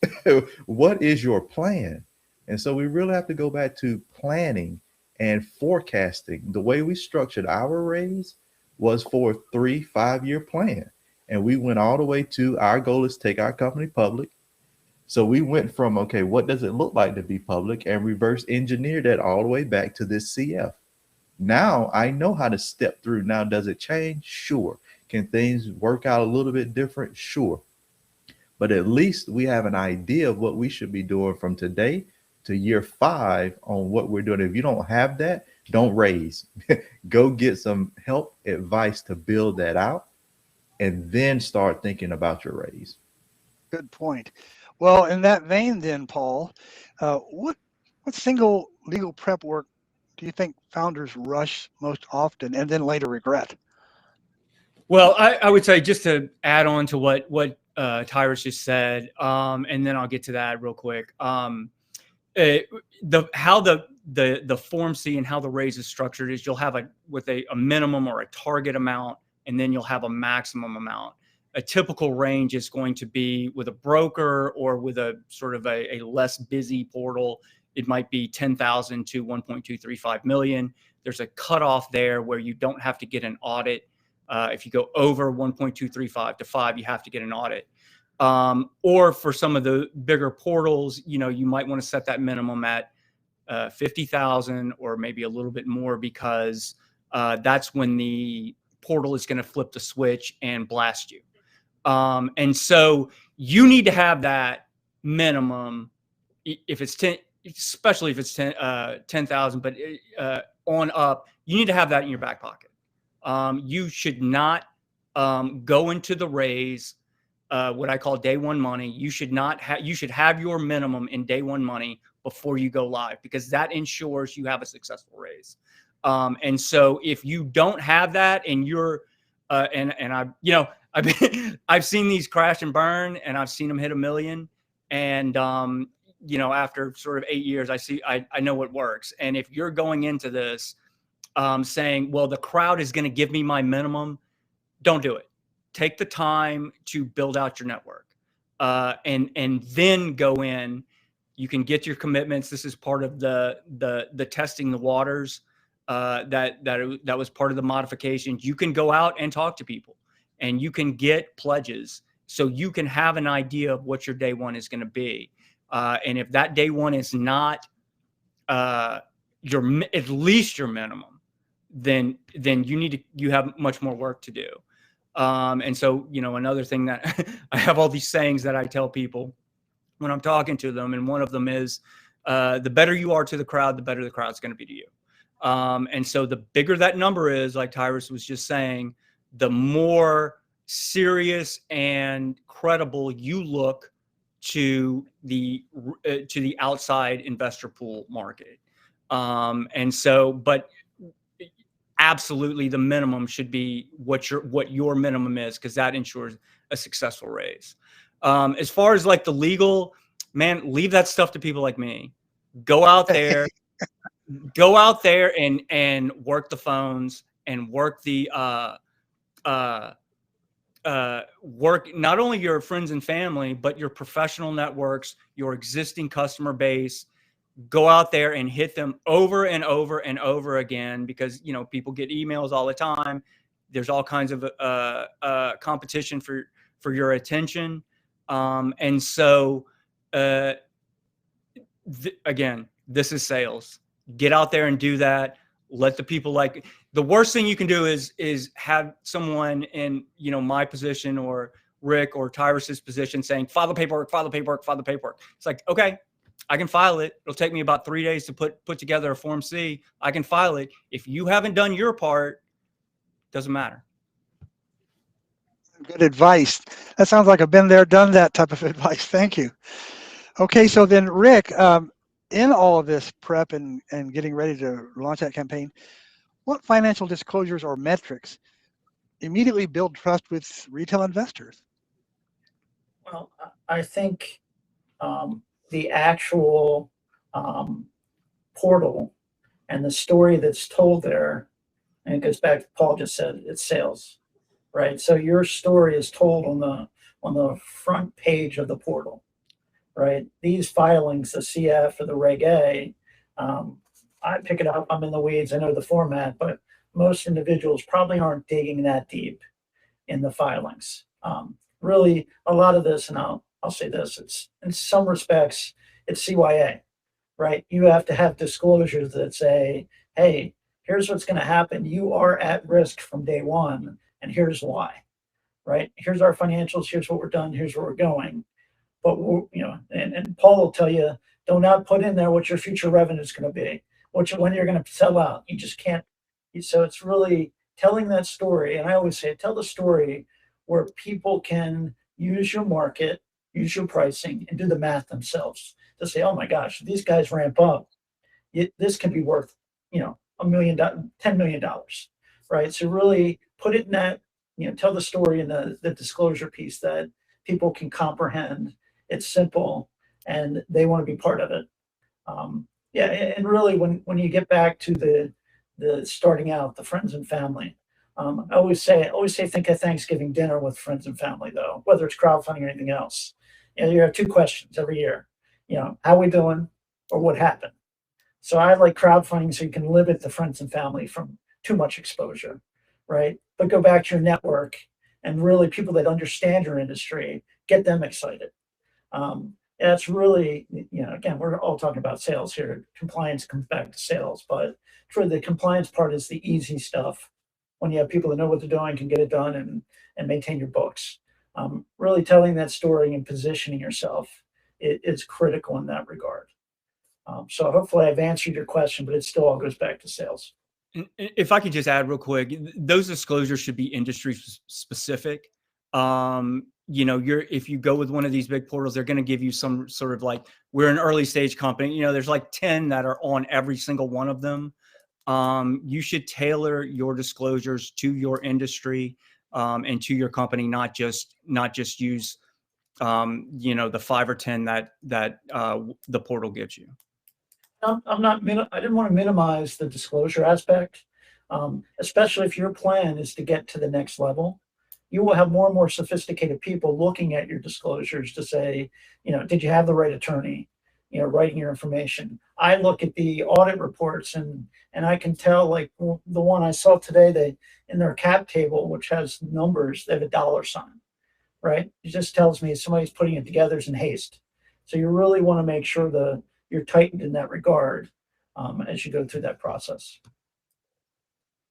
What is your plan? And so we really have to go back to planning and forecasting. The way we structured our raise was for a 3-5 year plan. And we went all the way to our goal is take our company public. So we went from, okay, what does it look like to be public, and reverse engineered that all the way back to this CF. Now I know how to step through. Now, does it change? Sure. Can things work out a little bit different? Sure. But at least we have an idea of what we should be doing from today to year 5 on what we're doing. If you don't have that, don't raise. Go get some help, advice to build that out, and then start thinking about your raise. Good point. Well, in that vein then, Paul, what single legal prep work do you think founders rush most often and then later regret? Well, I would say, just to add on to what Tyrus just said, and then I'll get to that real quick. How the Form C and how the raise is structured is you'll have a minimum or a target amount, and then you'll have a maximum amount. A typical range is going to be with a broker or with a sort of a less busy portal. It might be 10,000 to 1.235 million. There's a cutoff there where you don't have to get an audit. If you go over 1.235 to 5, you have to get an audit. Or for some of the bigger portals, you might want to set that minimum at 50,000 or maybe a little bit more, because that's when the portal is going to flip the switch and blast you. And so you need to have that minimum if it's 10, especially if it's 10,000, but on up, you need to have that in your back pocket. You should not go into the raise what I call day one money. You should have your minimum in day one money before you go live, because that ensures you have a successful raise. And so if you don't have that, and you're I've seen these crash and burn, and I've seen them hit 1 million. And after sort of 8 years, I know what works. And if you're going into this saying, well, the crowd is going to give me my minimum, don't do it. Take the time to build out your network, and then go in. You can get your commitments. This is part of the testing the waters. That was part of the modifications. You can go out and talk to people, and you can get pledges, so you can have an idea of what your day one is going to be. And if that day one is not at least your minimum, then you have much more work to do. And so, another thing that I have all these sayings that I tell people when I'm talking to them, and one of them is, the better you are to the crowd, the better the crowd's going to be to you. And so the bigger that number is, like Tyrus was just saying, the more serious and credible you look to the outside investor pool market. And so, but absolutely the minimum should be what your minimum is, because that ensures a successful raise. As far as like the legal, man, leave that stuff to people like me. Go out there. Go out there and work the phones, and work the work not only your friends and family, but your professional networks, your existing customer base. Go out there and hit them over and over and over again, because people get emails all the time. There's all kinds of competition for your attention, and so again, this is sales. Get out there and do that. Let the people the worst thing you can do is have someone in, my position or Rick or Tyrus's position saying, file the paperwork, file the paperwork, file the paperwork. It's like, okay, I can file it. It'll take me about 3 days to put together a Form C. I can file it. If you haven't done your part, doesn't matter. Good advice. That sounds like I've been there, done that type of advice. Thank you. Okay, so then Rick, in all of this prep and getting ready to launch that campaign, what financial disclosures or metrics immediately build trust with retail investors? Well, I think the actual portal and the story that's told there, and it goes back to Paul just said, it's sales, right? So your story is told on the front page of the portal, right? These filings, the CF or the Reg A, I pick it up, I'm in the weeds, I know the format, but most individuals probably aren't digging that deep in the filings. Really, a lot of this, and I'll say this, it's in some respects, it's CYA, right? You have to have disclosures that say, hey, here's what's going to happen. You are at risk from day one, and here's why, right? Here's our financials. Here's what we're done. Here's where we're going. But and Paul will tell you, do not put in there what your future revenue is going to be, when you're going to sell out. You just can't. So it's really telling that story. And I always say, tell the story where people can use your market, use your pricing, and do the math themselves to say, oh my gosh, these guys ramp up. This can be worth, $1 million, $10 million, right? So really put it in that, tell the story in the disclosure piece that people can comprehend. It's simple and they want to be part of it. And really when you get back to the starting out, the friends and family, I always say think of Thanksgiving dinner with friends and family, though, whether it's crowdfunding or anything else. You have 2 questions every year. How we doing or what happened? So I like crowdfunding so you can limit the friends and family from too much exposure, right? But go back to your network and really people that understand your industry, get them excited. That's really, again, we're all talking about sales here. Compliance comes back to sales, but for the compliance part is the easy stuff. When you have people that know what they're doing, can get it done and maintain your books. Really telling that story and positioning yourself is critical in that regard. So hopefully I've answered your question, but it still all goes back to sales. If I could just add real quick, those disclosures should be industry specific. If you go with one of these big portals, they're going to give you some sort of like, we're an early stage company. There's like 10 that are on every single one of them. You should tailor your disclosures to your industry and to your company, not just use the 5 or 10 that the portal gives you. I didn't want to minimize the disclosure aspect, especially if your plan is to get to the next level. You will have more and more sophisticated people looking at your disclosures to say, did you have the right attorney, writing your information. I look at the audit reports and I can tell, like the one I saw today, in their cap table, which has numbers, they have a dollar sign, right? It just tells me somebody's putting it together in haste. So you really want to make sure you're tightened in that regard as you go through that process.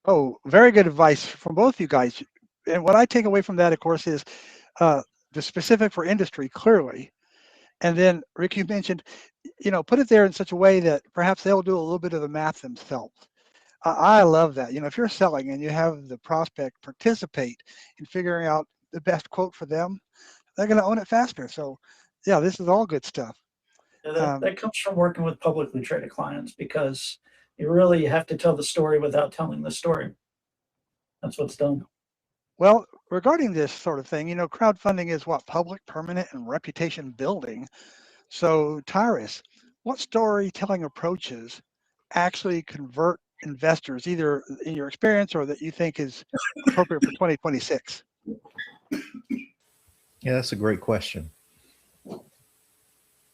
Oh, very good advice from both you guys. And what I take away from that, of course, is the specific for industry clearly. And then Rick, you mentioned, put it there in such a way that perhaps they'll do a little bit of the math themselves. I love that. If you're selling and you have the prospect participate in figuring out the best quote for them, they're going to own it faster. So yeah, this is all good stuff. That comes from working with publicly traded clients, because you really have to tell the story without telling the story. That's what's done. Well, regarding this sort of thing, crowdfunding is what? Public, permanent, and reputation building. So Tyrus, what storytelling approaches actually convert investors, either in your experience or that you think is appropriate for 2026? Yeah, that's a great question.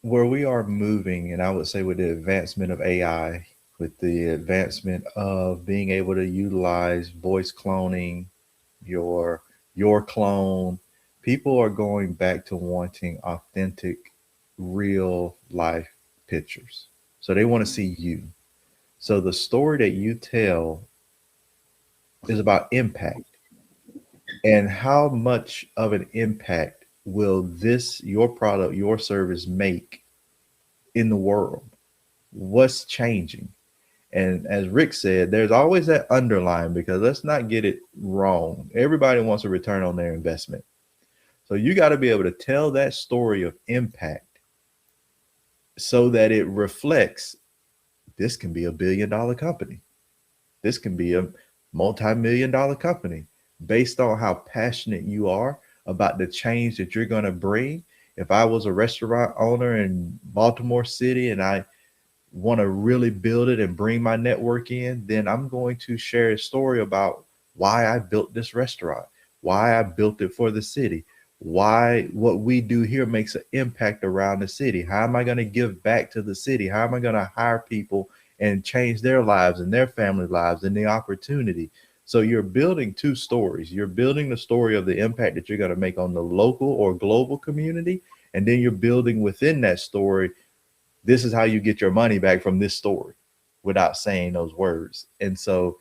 Where we are moving, and I would say with the advancement of AI, with the advancement of being able to utilize voice cloning, your clone, people are going back to wanting authentic, real life pictures. So they want to see you. So the story that you tell is about impact. And how much of an impact will this, your product, your service make in the world? What's changing? And as Rick said, there's always that underlying, because let's not get it wrong. Everybody wants a return on their investment. So you got to be able to tell that story of impact so that it reflects this can be a $1 billion company. This can be a multi-million dollar company based on how passionate you are about the change that you're going to bring. If I was a restaurant owner in Baltimore City and I want to really build it and bring my network in, then I'm going to share a story about why I built this restaurant, why I built it for the city, why what we do here makes an impact around the city. How am I going to give back to the city? How am I going to hire people and change their lives and their family lives and the opportunity? So you're building two stories. You're building the story of the impact that you're going to make on the local or global community. And then you're building within that story, this is how you get your money back from this story, without saying those words. And so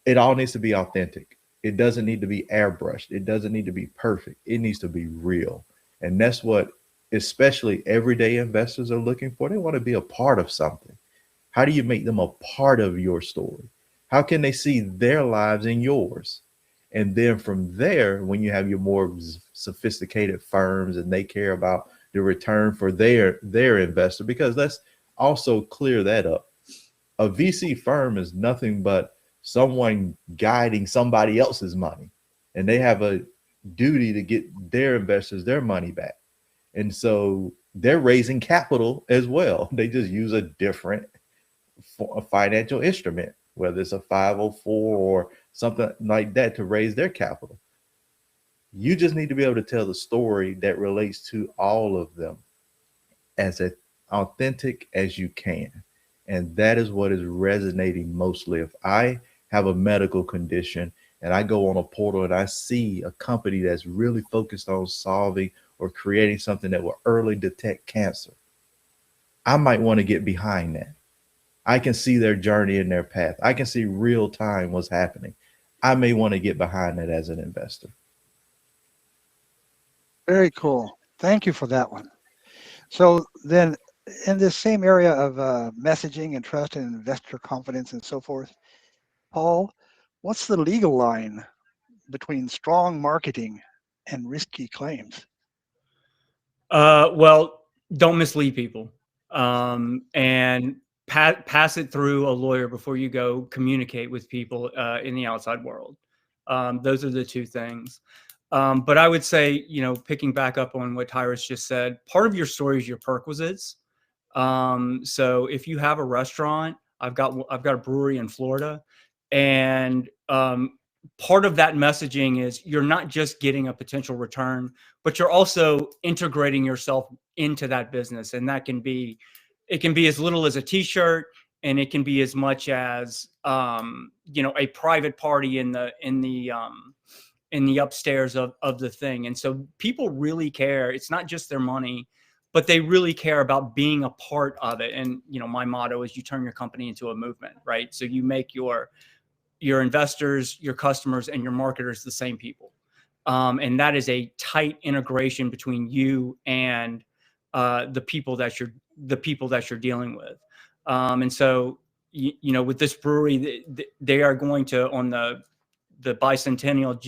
it all needs to be authentic. It doesn't need to be airbrushed. It doesn't need to be perfect. It needs to be real. And that's what especially everyday investors are looking for. They want to be a part of something. How do you make them a part of your story? How can they see their lives in yours? And then from there, when you have your more sophisticated firms and they care about the return for their investor, because let's also clear that up. A VC firm is nothing but someone guiding somebody else's money, and they have a duty to get their investors their money back. And so they're raising capital as well. They just use a different financial instrument, whether it's a 504 or something like that, to raise their capital. You just need to be able to tell the story that relates to all of them as authentic as you can. And that is what is resonating mostly. If I have a medical condition and I go on a portal and I see a company that's really focused on solving or creating something that will early detect cancer, I might want to get behind that. I can see their journey and their path. I can see real time what's happening. I may want to get behind that as an investor. Very cool. Thank you for that one. So then in this same area of messaging and trust and investor confidence and so forth, Paul, what's the legal line between strong marketing and risky claims? Well, don't mislead people, and pass it through a lawyer before you go communicate with people in the outside world. Those are the two things. But I would say, picking back up on what Tyrus just said, part of your story is your perquisites. So if you have a restaurant, I've got a brewery in Florida, and part of that messaging is you're not just getting a potential return, but you're also integrating yourself into that business. And that can be, it can be as little as a t-shirt, and it can be as much as, a private party in the upstairs of the thing. And so people really care. It's not just their money, but they really care about being a part of it. And, my motto is you turn your company into a movement, right? So you make your investors, your customers, and your marketers the same people. And that is a tight integration between you and the people that you're dealing with. And so, with this brewery, they are going to, on the bicentennial,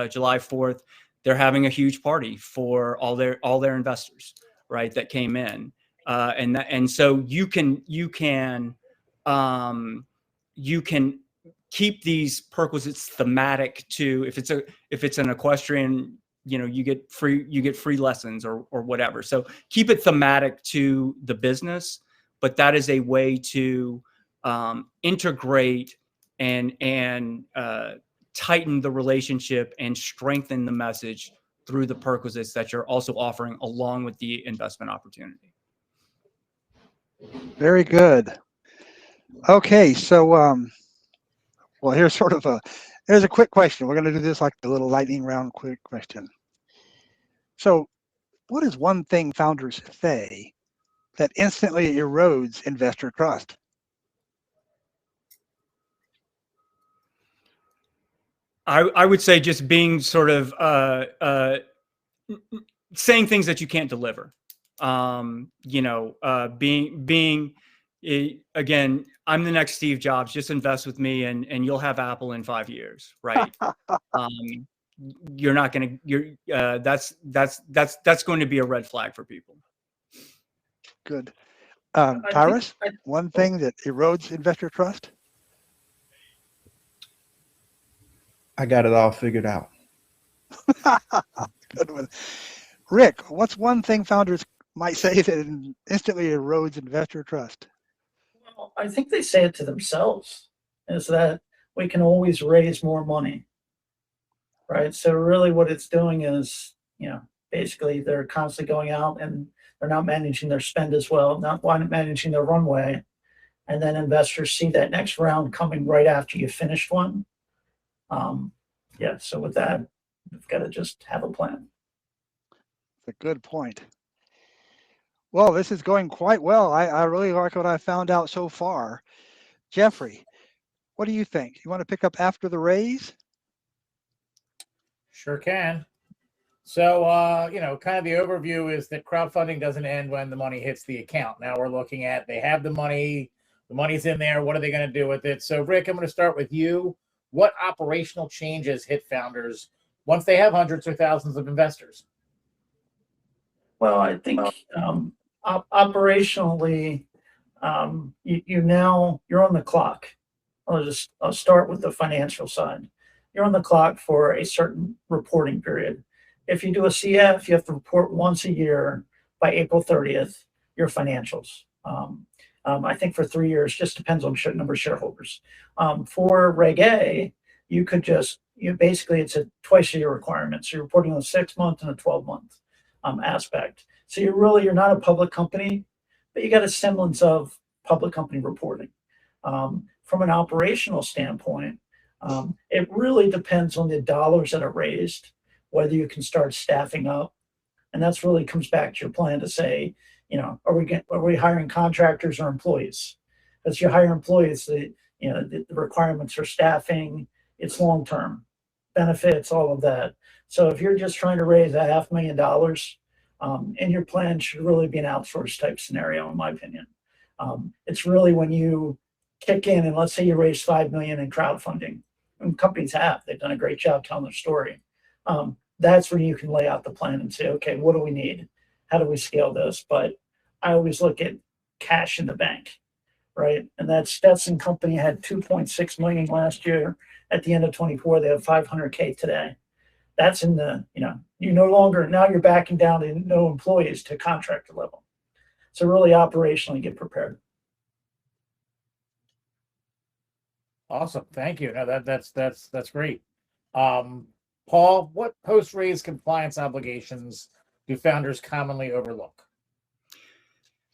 July 4th, they're having a huge party for all their investors, right, that came in. And so you can keep these perquisites thematic to, if it's an equestrian, you get free lessons or whatever. So keep it thematic to the business, but that is a way to integrate and tighten the relationship and strengthen the message through the perquisites that you're also offering along with the investment opportunity. Very good. Okay, so well, here's a quick question. We're going to do this like the little lightning round quick question. So what is one thing founders say that instantly erodes investor trust? I would say just being sort of saying things that you can't deliver. Again, I'm the next Steve Jobs. Just invest with me, and you'll have Apple in 5 years, right? You're not going to. That's going to be a red flag for people. Good. I think- Tyrus, one thing that erodes investor trust? I got it all figured out. Good one. Rick, what's one thing founders might say that instantly erodes investor trust? Well, I think they say it to themselves, is that we can always raise more money, right? So really what it's doing is, basically they're constantly going out and they're not managing their spend as well, not managing their runway. And then investors see that next round coming right after you finished one. So with that, you've got to just have a plan. That's a good point. Well, this is going quite well. I really like what I found out so far. Jeffrey, what do you think? You want to pick up after the raise? Sure can. So, kind of the overview is that crowdfunding doesn't end when the money hits the account. Now we're looking at, they have the money's in there. What are they going to do with it? So, Rick, I'm going to start with you. What operational changes hit founders once they have hundreds or thousands of investors? Well, I think operationally, you're on the clock. I'll start with the financial side. You're on the clock for a certain reporting period. If you do a CF, you have to report once a year by April 30th, your financials. I think for 3 years, just depends on number of shareholders. For Reg A, you could basically it's a twice a year requirement. So you're reporting on a 6-month and a 12-month aspect. So you're not a public company, but you got a semblance of public company reporting. From an operational standpoint, it really depends on the dollars that are raised, whether you can start staffing up. And that's really comes back to your plan to say, are we hiring contractors or employees? As you hire employees, the requirements are staffing, it's long-term benefits, all of that. So if you're just trying to raise $500,000, and your plan should really be an outsourced type scenario, in my opinion. It's really when you kick in and let's say you raise $5 million in crowdfunding, and companies they've done a great job telling their story. That's when you can lay out the plan and say, okay, what do we need? How do we scale this? But I always look at cash in the bank, right? And that Stetson company had 2.6 million last year. At the end of 24, they have 500K today. That's in the, you no longer, now you're backing down to no employees to contractor level. So really operationally get prepared. Awesome. Thank you. No, that's great. Paul, what post-raise compliance obligations do founders commonly overlook?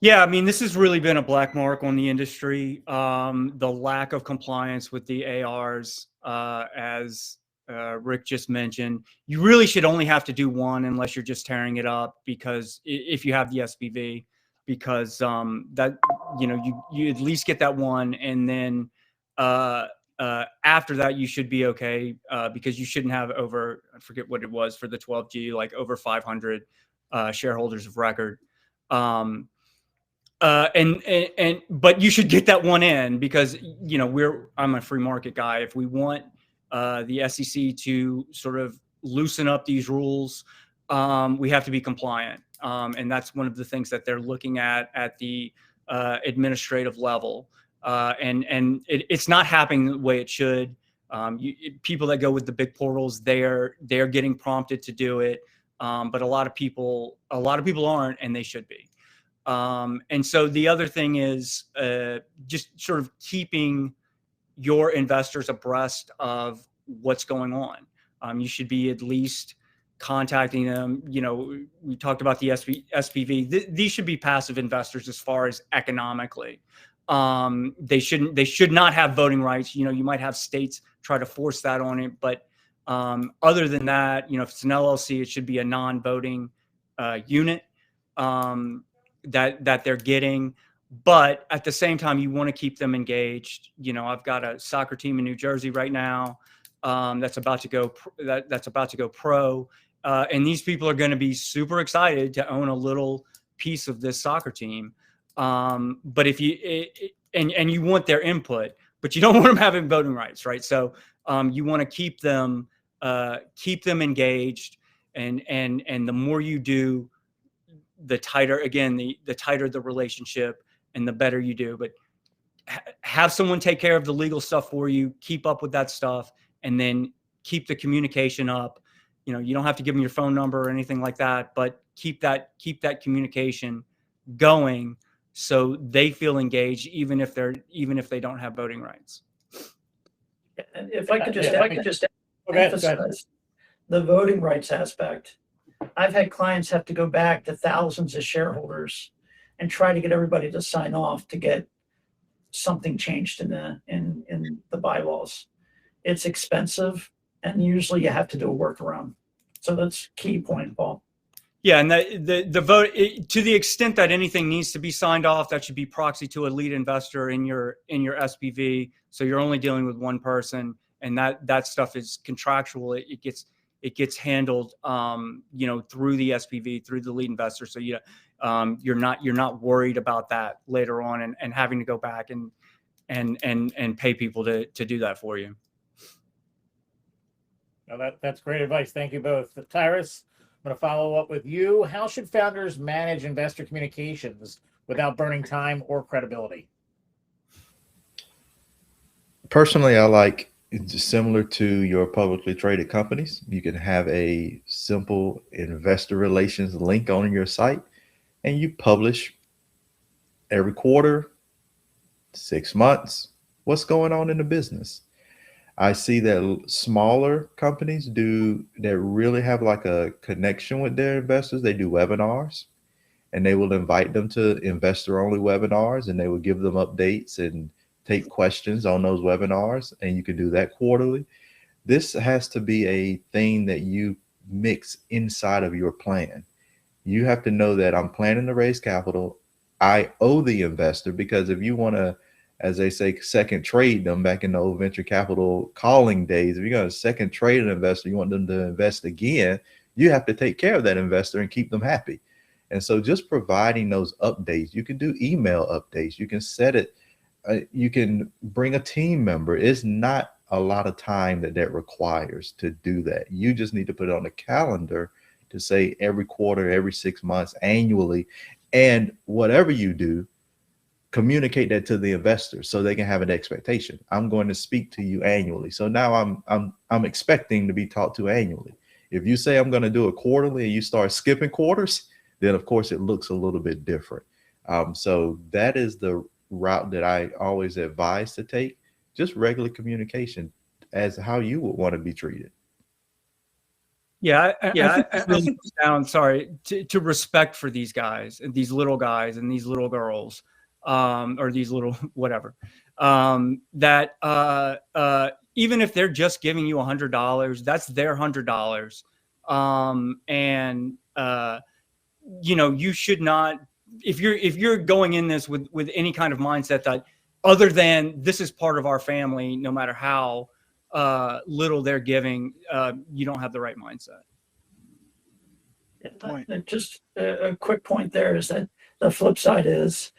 Yeah, I mean, this has really been a black mark on the industry. The lack of compliance with the ARs, as Rick just mentioned, you really should only have to do one unless you're just tearing it up, because if you have the SPV, because that, you at least get that one, and then after that you should be okay, because you shouldn't have over, I forget what it was for the 12G, like over 500 shareholders of record. But you should get that one in, because I'm a free market guy. If we want the SEC to sort of loosen up these rules, we have to be compliant, and that's one of the things that they're looking at the administrative level, and it's not happening the way it should. People that go with the big portals, they're getting prompted to do it, but a lot of people aren't, and they should be. And so the other thing is just sort of keeping your investors abreast of what's going on. You should be at least contacting them. We talked about the SPV. These should be passive investors as far as economically. They should not have voting rights. You might have states try to force that on it, but other than that, if it's an LLC, it should be a non-voting unit that they're getting. But at the same time, you want to keep them engaged. I've got a soccer team in New Jersey right now. that's about to go that's about to go pro, and these people are going to be super excited to own a little piece of this soccer team. But if you and you want their input, but you don't want them having voting rights, right? So you want to keep them engaged, and the more you do, the tighter, again, the tighter the relationship and the better you do. But have someone take care of the legal stuff for you, keep up with that stuff, and then keep the communication up. You know, you don't have to give them your phone number or anything like that, but keep that communication going so they feel engaged, even if they don't have voting rights. And if I could just Okay, emphasize the voting rights aspect. I've had clients have to go back to thousands of shareholders and try to get everybody to sign off to get something changed in the bylaws. It's expensive, and usually you have to do a workaround. So that's key point, Paul. Yeah, and the vote, to the extent that anything needs to be signed off, that should be proxy to a lead investor in your SPV. So you're only dealing with one person, and that stuff is contractual. It gets handled, through the SPV, through the lead investor. So you're not worried about that later on and having to go back and pay people to do that for you. No, that's great advice. Thank you both. Tyrus, I'm going to follow up with you. How should founders manage investor communications without burning time or credibility? Personally, I like, it's similar to your publicly traded companies. You can have a simple investor relations link on your site, and you publish every quarter, 6 months, what's going on in the business. I see that smaller companies that really have like a connection with their investors. They do webinars, and they will invite them to investor only webinars, and they will give them updates and take questions on those webinars. And you can do that quarterly. This has to be a thing that you mix inside of your plan. You have to know that I'm planning to raise capital. I owe the investor, because if you want to, as they say, second trade them back in the old venture capital calling days, if you're going to second trade an investor, you want them to invest again, you have to take care of that investor and keep them happy. And so just providing those updates, you can do email updates, you can set it, you can bring a team member. It's not a lot of time that requires to do that. You just need to put it on the calendar to say every quarter, every 6 months, annually. And whatever you do, communicate that to the investors so they can have an expectation. I'm going to speak to you annually. So now I'm expecting to be talked to annually. If you say I'm going to do it quarterly and you start skipping quarters, then of course it looks a little bit different. So that is the route that I always advise to take. Just regular communication as how you would want to be treated. Yeah, I think it really comes down, to respect for these guys and these little guys and these little girls, or these little whatever. That even if they're just giving you $100, that's their $100, and you should not. If you're going in this with any kind of mindset that other than this is part of our family, no matter how little they're giving, you don't have the right mindset. Just a quick point there is that the flip side is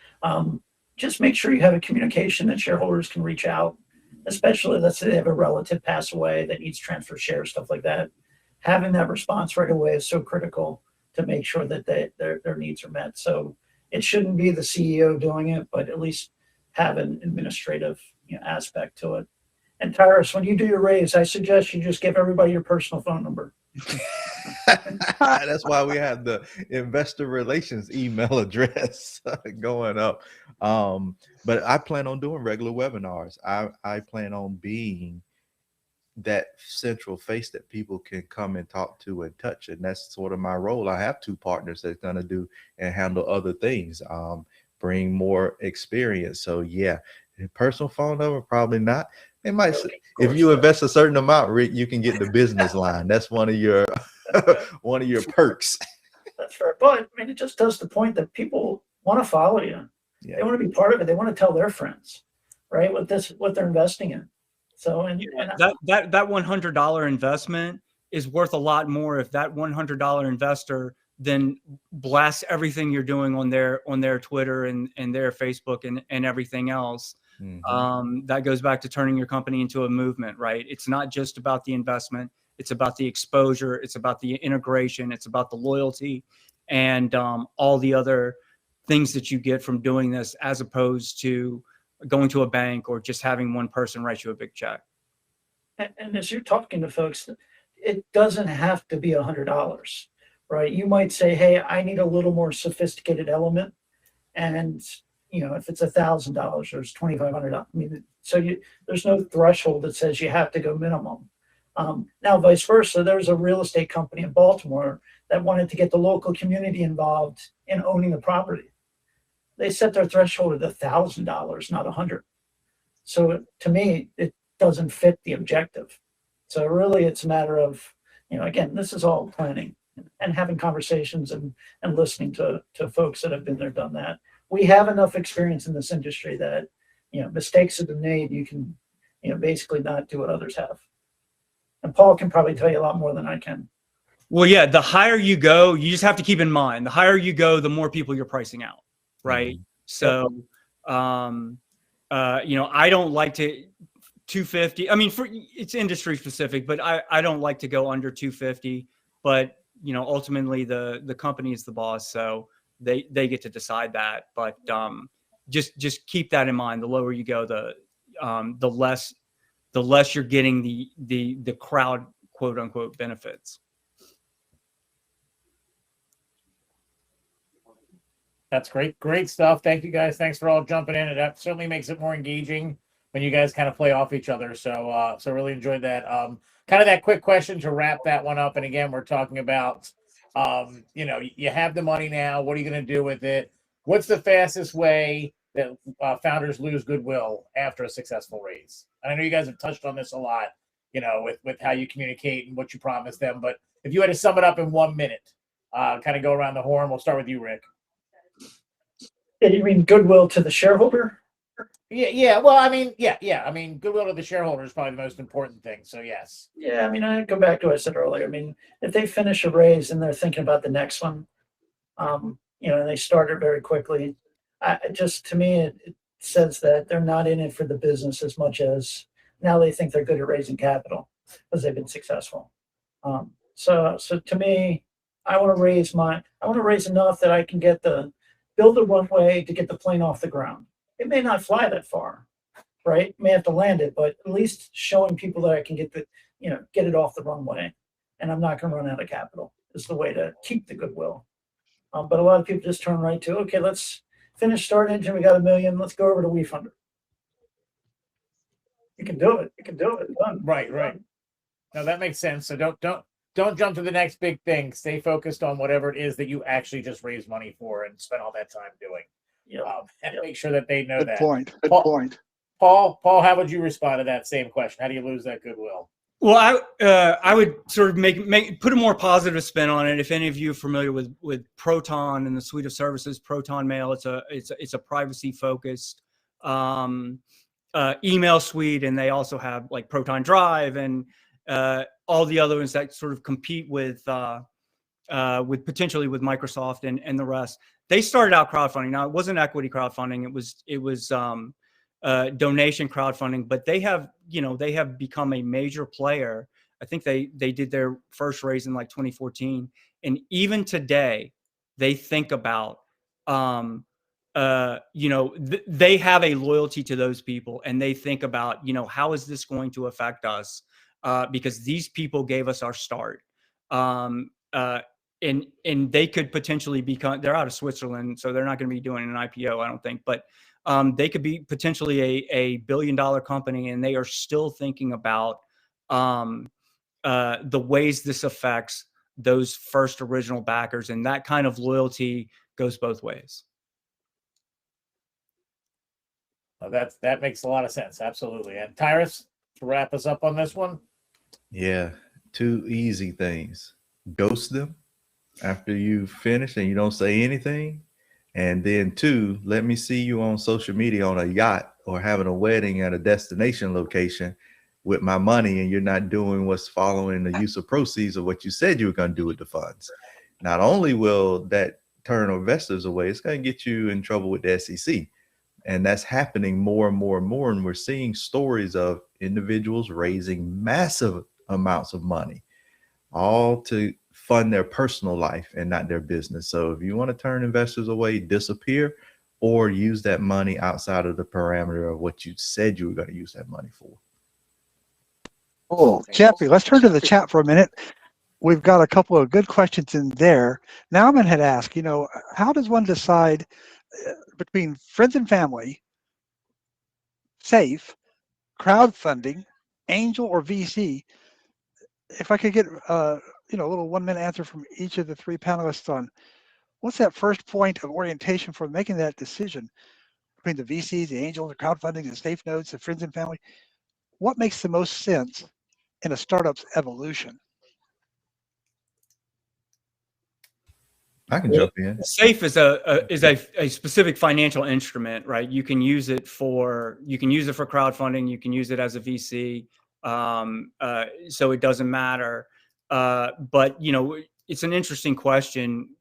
just make sure you have a communication that shareholders can reach out, especially let's say they have a relative pass away that needs transfer shares, stuff like that. Having that response right away is so critical to make sure that their needs are met. So it shouldn't be the CEO doing it, but at least have an administrative aspect to it. And Tyrus, when you do your raise, I suggest you just give everybody your personal phone number. That's why we have the investor relations email address going up. But I plan on doing regular webinars. I plan on being that central face that people can come and talk to and touch. And that's sort of my role. I have two partners that's going to do and handle other things, bring more experience. So yeah, personal phone number, probably not. They might, if you invest a certain amount, Rick, you can get the business line. That's one of your perks. That's right. But I mean, it just does the point that people want to follow you. Yeah. They want to be part of it. They want to tell their friends, right? What they're investing in. So, that $100 investment is worth a lot more if that $100 investor then blasts everything you're doing on their Twitter and their Facebook and everything else. That goes back to turning your company into a movement, right? It's not just about the investment. It's about the exposure. It's about the integration. It's about the loyalty and all the other things that you get from doing this, as opposed to going to a bank or just having one person write you a big check. And as you're talking to folks, it doesn't have to be $100, right? You might say, hey, I need a little more sophisticated element. And, if it's $1,000 or it's $2,500, I mean, there's no threshold that says you have to go minimum. Now, vice versa, there's a real estate company in Baltimore that wanted to get the local community involved in owning the property. They set their threshold at $1,000, not $100. So to me, it doesn't fit the objective. So really, it's a matter of, again, this is all planning and having conversations and listening to folks that have been there, done that. We have enough experience in this industry that, mistakes have been made. You can, basically not do what others have. And Paul can probably tell you a lot more than I can. Well, yeah, the higher you go, you just have to keep in mind, the higher you go, the more people you're pricing out, right? So, I don't like to 250. I mean, it's industry specific, but I don't like to go under 250. But ultimately the company is the boss, so they get to decide that. But just keep that in mind. The lower you go, the less you're getting the crowd, quote unquote, benefits. That's great stuff. Thank you guys. Thanks for all jumping in. That certainly makes it more engaging when you guys kind of play off each other. So really enjoyed that. Kind of that quick question to wrap that one up. And again, we're talking about, you have the money now. What are you going to do with it? What's the fastest way that founders lose goodwill after a successful raise? And I know you guys have touched on this a lot, with how you communicate and what you promise them. But if you had to sum it up in 1 minute, kind of go around the horn. We'll start with you, Rick. You mean goodwill to the shareholder? Yeah. Well, I mean, yeah. I mean, goodwill to the shareholder is probably the most important thing. So yes. Yeah. I mean, I go back to what I said earlier. I mean, if they finish a raise and they're thinking about the next one, and they start it very quickly, to me, it says that they're not in it for the business as much as now they think they're good at raising capital because they've been successful. So to me, I want to raise enough that I can build the runway to get the plane off the ground. It may not fly that far, right? May have to land it, but at least showing people that I can get it off the runway, and I'm not going to run out of capital is the way to keep the goodwill. But a lot of people just turn right to, okay, let's finish start engine. We got $1 million. Let's go over to WeFunder. You can do it. Done. Right. No, that makes sense. So don't jump to the next big thing. Stay focused on whatever it is that you actually just raised money for and spend all that time doing. And make sure that they know Good that. point. Good point. Paul, how would you respond to that same question? How do you lose that goodwill? Well, I would sort of put a more positive spin on it. If any of you are familiar with Proton and the suite of services, Proton Mail, it's a privacy focused email suite, and they also have like Proton Drive and all the other ones that sort of compete with potentially with Microsoft and the rest. They started out crowdfunding. Now, it wasn't equity crowdfunding. It was donation crowdfunding, but they have become a major player. I think they did their first raise in like 2014, and even today they think about they have a loyalty to those people, and they think about how is this going to affect us, because these people gave us our start. And they could potentially become, they're out of Switzerland, so they're not going to be doing an IPO, I don't think, but they could be potentially a $1 billion company, and they are still thinking about the ways this affects those first original backers, and that kind of loyalty goes both ways. Well, that makes a lot of sense. Absolutely. And Tyrus, to wrap us up on this one. Yeah, 2 easy things. Ghost them after you finish and you don't say anything. And then 2, let me see you on social media on a yacht or having a wedding at a destination location, with my money and you're not doing what's following the use of proceeds of what you said you were going to do with the funds. Not only will that turn investors away, it's going to get you in trouble with the SEC. And that's happening more and more and more. And we're seeing stories of individuals raising massive amounts of money, all to fund their personal life and not their business. So if you want to turn investors away, disappear, or use that money outside of the parameter of what you said you were going to use that money for. Oh, Jeffrey, let's turn to the chat for a minute. We've got a couple of good questions in there. Nauman had asked, how does one decide between friends and family, safe, crowdfunding, angel, or VC? If I could get a little 1 minute answer from each of the three panelists on what's that first point of orientation for making that decision between the VCs, the angels, the crowdfunding, the safe notes, the friends and family. What makes the most sense in a startup's evolution? I can jump in. Safe is a specific financial instrument, right? You can use it for crowdfunding. You can use it as a VC. So it doesn't matter. But it's an interesting question.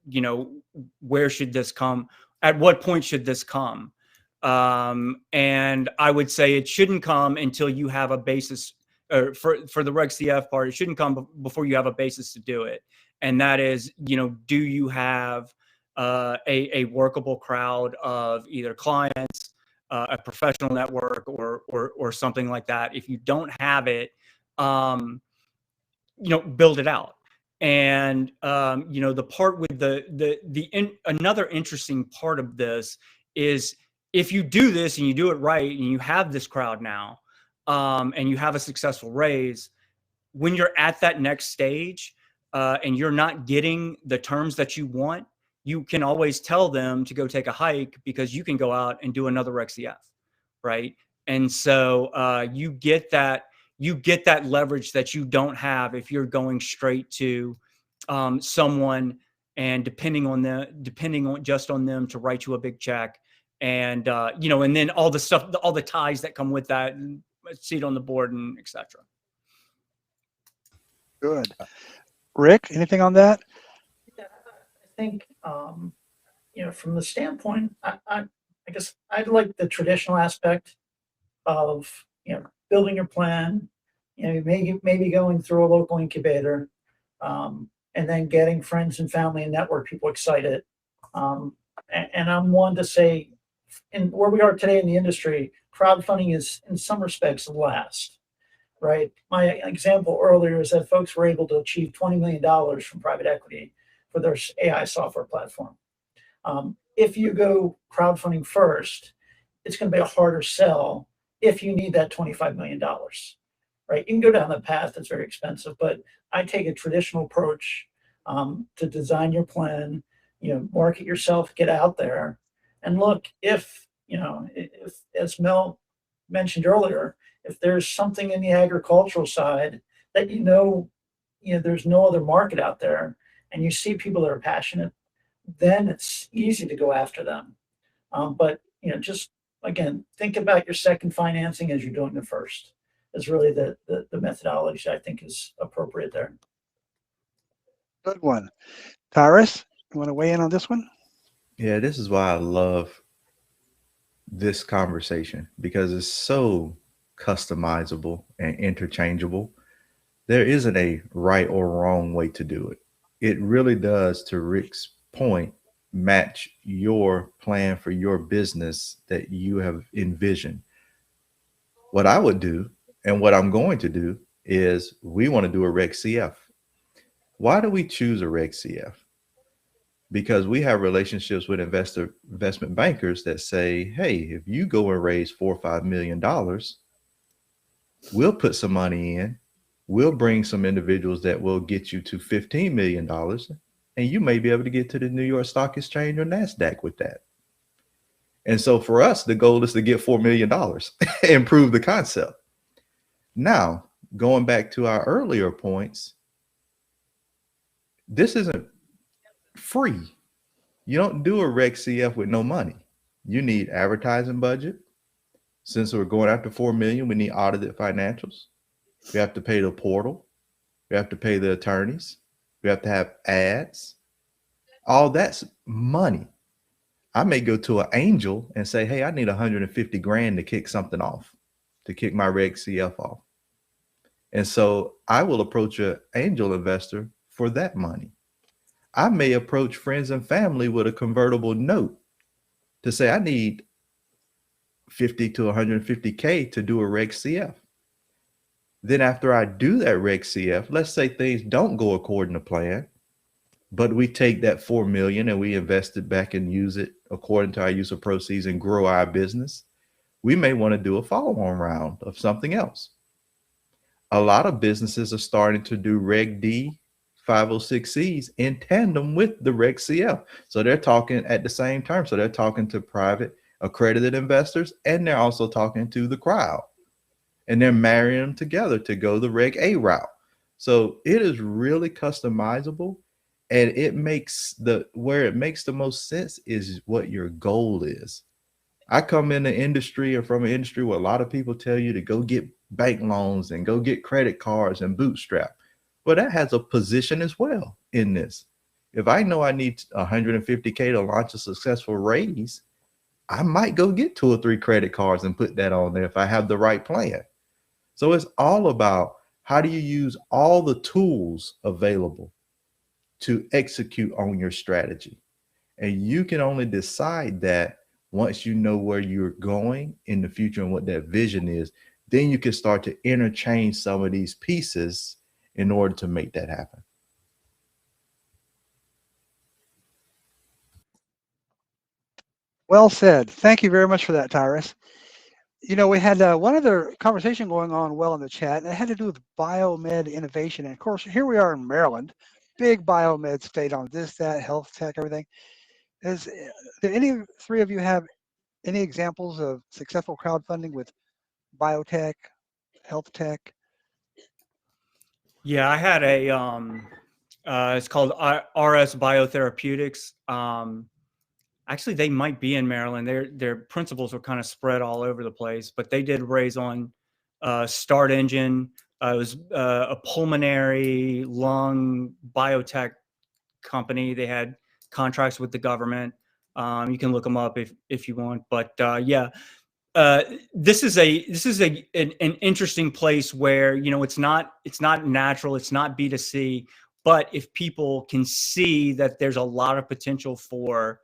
Where should this come? At what point should this come? And I would say it shouldn't come until you have a basis. Or for the Reg CF part, it shouldn't come before you have a basis to do it. And that is, do you have a workable crowd of either clients, a professional network, or something like that? If you don't have it, build it out. And the part with another interesting part of this is if you do this and you do it right and you have this crowd now, and you have a successful raise, when you're at that next stage, and you're not getting the terms that you want, you can always tell them to go take a hike because you can go out and do another Reg CF, right? And so you get that leverage that you don't have if you're going straight to someone and depending on just on them to write you a big check, and and then all the stuff, all the ties that come with that, and seat on the board, and etc. Good. Rick, anything on that? Yeah, I think, from the standpoint, I guess I'd like the traditional aspect of, building your plan, maybe going through a local incubator, and then getting friends and family and network people excited. And I'm one to say, in where we are today in the industry, crowdfunding is in some respects last. Right. My example earlier is that folks were able to achieve $20 million from private equity for their AI software platform. If you go crowdfunding first, it's going to be a harder sell if you need that $25 million. Right. You can go down that path. It's very expensive, but I take a traditional approach to design your plan, market yourself, get out there, and look, if as Mel mentioned earlier, if there's something in the agricultural side that there's no other market out there, and you see people that are passionate, then it's easy to go after them. But just again, think about your second financing as you're doing the first. Is really the methodology I think is appropriate there. Good one. Tyrus, you want to weigh in on this one? Yeah, this is why I love this conversation, because it's so customizable and interchangeable. There isn't a right or wrong way to do it. It really does, to Rick's point, match your plan for your business that you have envisioned. What I would do and what I'm going to do is we want to do a Reg CF. Why do we choose a Reg CF? Because we have relationships with investment bankers that say, hey, if you go and raise $4 or $5 million, we'll put some money in. We'll bring some individuals that will get you to $15 million, and you may be able to get to the New York Stock Exchange or NASDAQ with that. And so for us, the goal is to get $4 million and prove the concept. Now, going back to our earlier points, this isn't free. You don't do a Reg CF with no money. You need advertising budget. Since we're going after 4 million, we need audited financials. We have to pay the portal. We have to pay the attorneys. We have to have ads. All that's money. I may go to an angel and say, hey, I need 150 grand to kick something off, to kick my Reg CF off. And so I will approach an angel investor for that money. I may approach friends and family with a convertible note to say, I need 50 to 150K to do a Reg CF. Then after I do that Reg CF, let's say things don't go according to plan, but we take that 4 million and we invest it back and use it according to our use of proceeds and grow our business. We may want to do a follow-on round of something else. A lot of businesses are starting to do Reg D 506Cs in tandem with the Reg CF. So they're talking at the same time. So they're talking to private accredited investors, and they're also talking to the crowd, and they're marrying them together to go the Reg A route. So it is really customizable, and it makes where it makes the most sense is what your goal is. I come in the industry or from an industry where a lot of people tell you to go get bank loans and go get credit cards and bootstrap. But that has a position as well in this. If I know I need 150K to launch a successful raise, I might go get 2 or 3 credit cards and put that on there if I have the right plan. So it's all about how do you use all the tools available to execute on your strategy. And you can only decide that once you know where you're going in the future and what that vision is. Then you can start to interchange some of these pieces in order to make that happen. Well said. Thank you very much for that, Tyrus. You know, we had one other conversation going on well in the chat, and it had to do with biomed innovation. And of course, here we are in Maryland, big biomed state on this, that, health tech, everything. Do any 3 of you have any examples of successful crowdfunding with biotech, health tech? Yeah, I had it's called RS Biotherapeutics. Actually, they might be in Maryland. Their principals are kind of spread all over the place, but they did raise on Start Engine. It was a pulmonary lung biotech company. They had contracts with the government. You can look them up if you want, but yeah. This is an interesting place where, you know, it's not natural, it's not B2C, but if people can see that there's a lot of potential for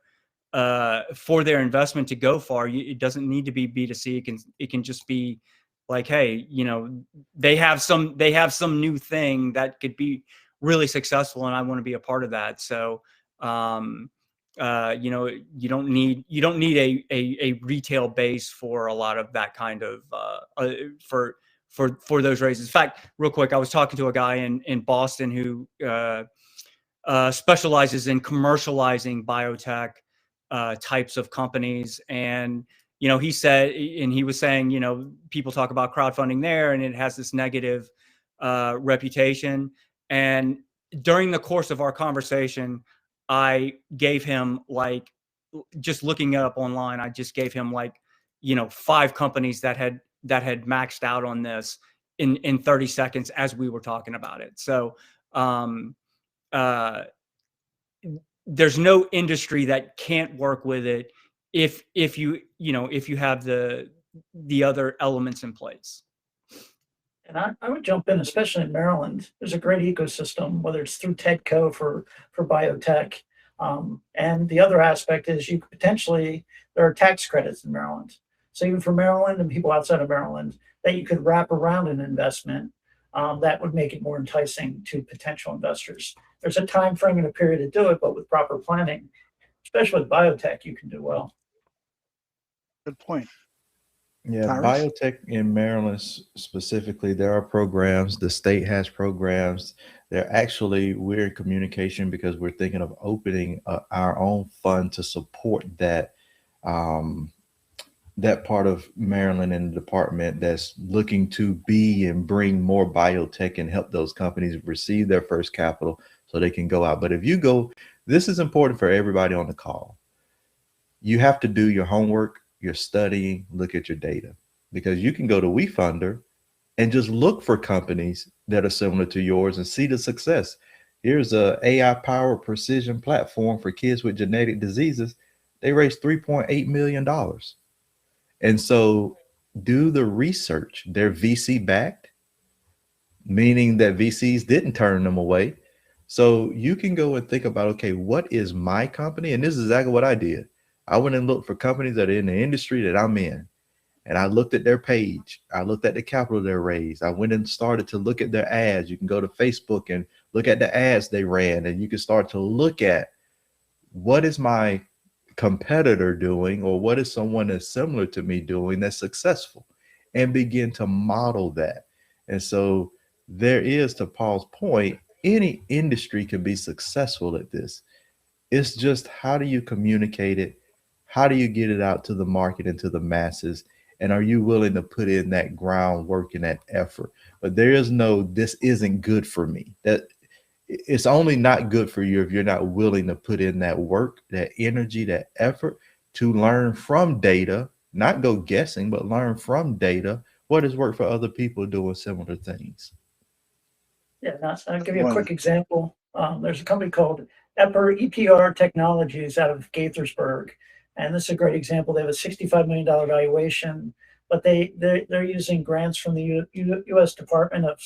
their investment to go far, it doesn't need to be B2C. It can just be like, hey, you know, they have some new thing that could be really successful, and I want to be a part of that. So you know, you don't need a retail base for a lot of that kind of for those raises. In fact, real quick, I was talking to a guy in Boston who specializes in commercializing biotech types of companies, and you know, he said, and he was saying, you know, people talk about crowdfunding there, and it has this negative reputation. And during the course of our conversation, I gave him, like, just looking it up online, I just gave him, like, you know, 5 companies that had maxed out on this in 30 seconds as we were talking about it. So there's no industry that can't work with it if you have the other elements in place. And I would jump in, especially in Maryland. There's a great ecosystem, whether it's through TEDCO for biotech. And the other aspect is you could potentially, there are tax credits in Maryland. So even for Maryland and people outside of Maryland, that you could wrap around an investment that would make it more enticing to potential investors. There's a time frame and a period to do it, but with proper planning, especially with biotech, you can do well. Good point. Yeah, Tyrus? biotech in Maryland specifically, there are programs. The state has programs. We're in communication because we're thinking of opening our own fund to support that that part of Maryland and the department that's looking to be and bring more biotech and help those companies receive their first capital so they can go out. But if you go, this is important for everybody on the call. You have to do your homework, your studying, look at your data, because you can go to WeFunder and just look for companies that are similar to yours and see the success. Here's a AI powered precision platform for kids with genetic diseases. They raised $3.8 million. And so do the research. They're VC backed, meaning that VCs didn't turn them away. So you can go and think about, okay, what is my company? And this is exactly what I did. I went and looked for companies that are in the industry that I'm in. And I looked at their page. I looked at the capital they raised. I went and started to look at their ads. You can go to Facebook and look at the ads they ran, and you can start to look at what is my competitor doing, or what is someone that's similar to me doing that's successful, and begin to model that. And so there is, to Paul's point, any industry can be successful at this. It's just, how do you communicate it? How do you get it out to the market and to the masses? And are you willing to put in that groundwork and that effort? But there is no, this isn't good for me. That it's only not good for you if you're not willing to put in that work, that energy, that effort to learn from data, not go guessing, but learn from data what has worked for other people doing similar things. Yeah, I'll give you a quick example. There's a company called EPR Technologies out of Gaithersburg, and this is a great example. They have a $65 million valuation, but they're using grants from the U.S. Department of.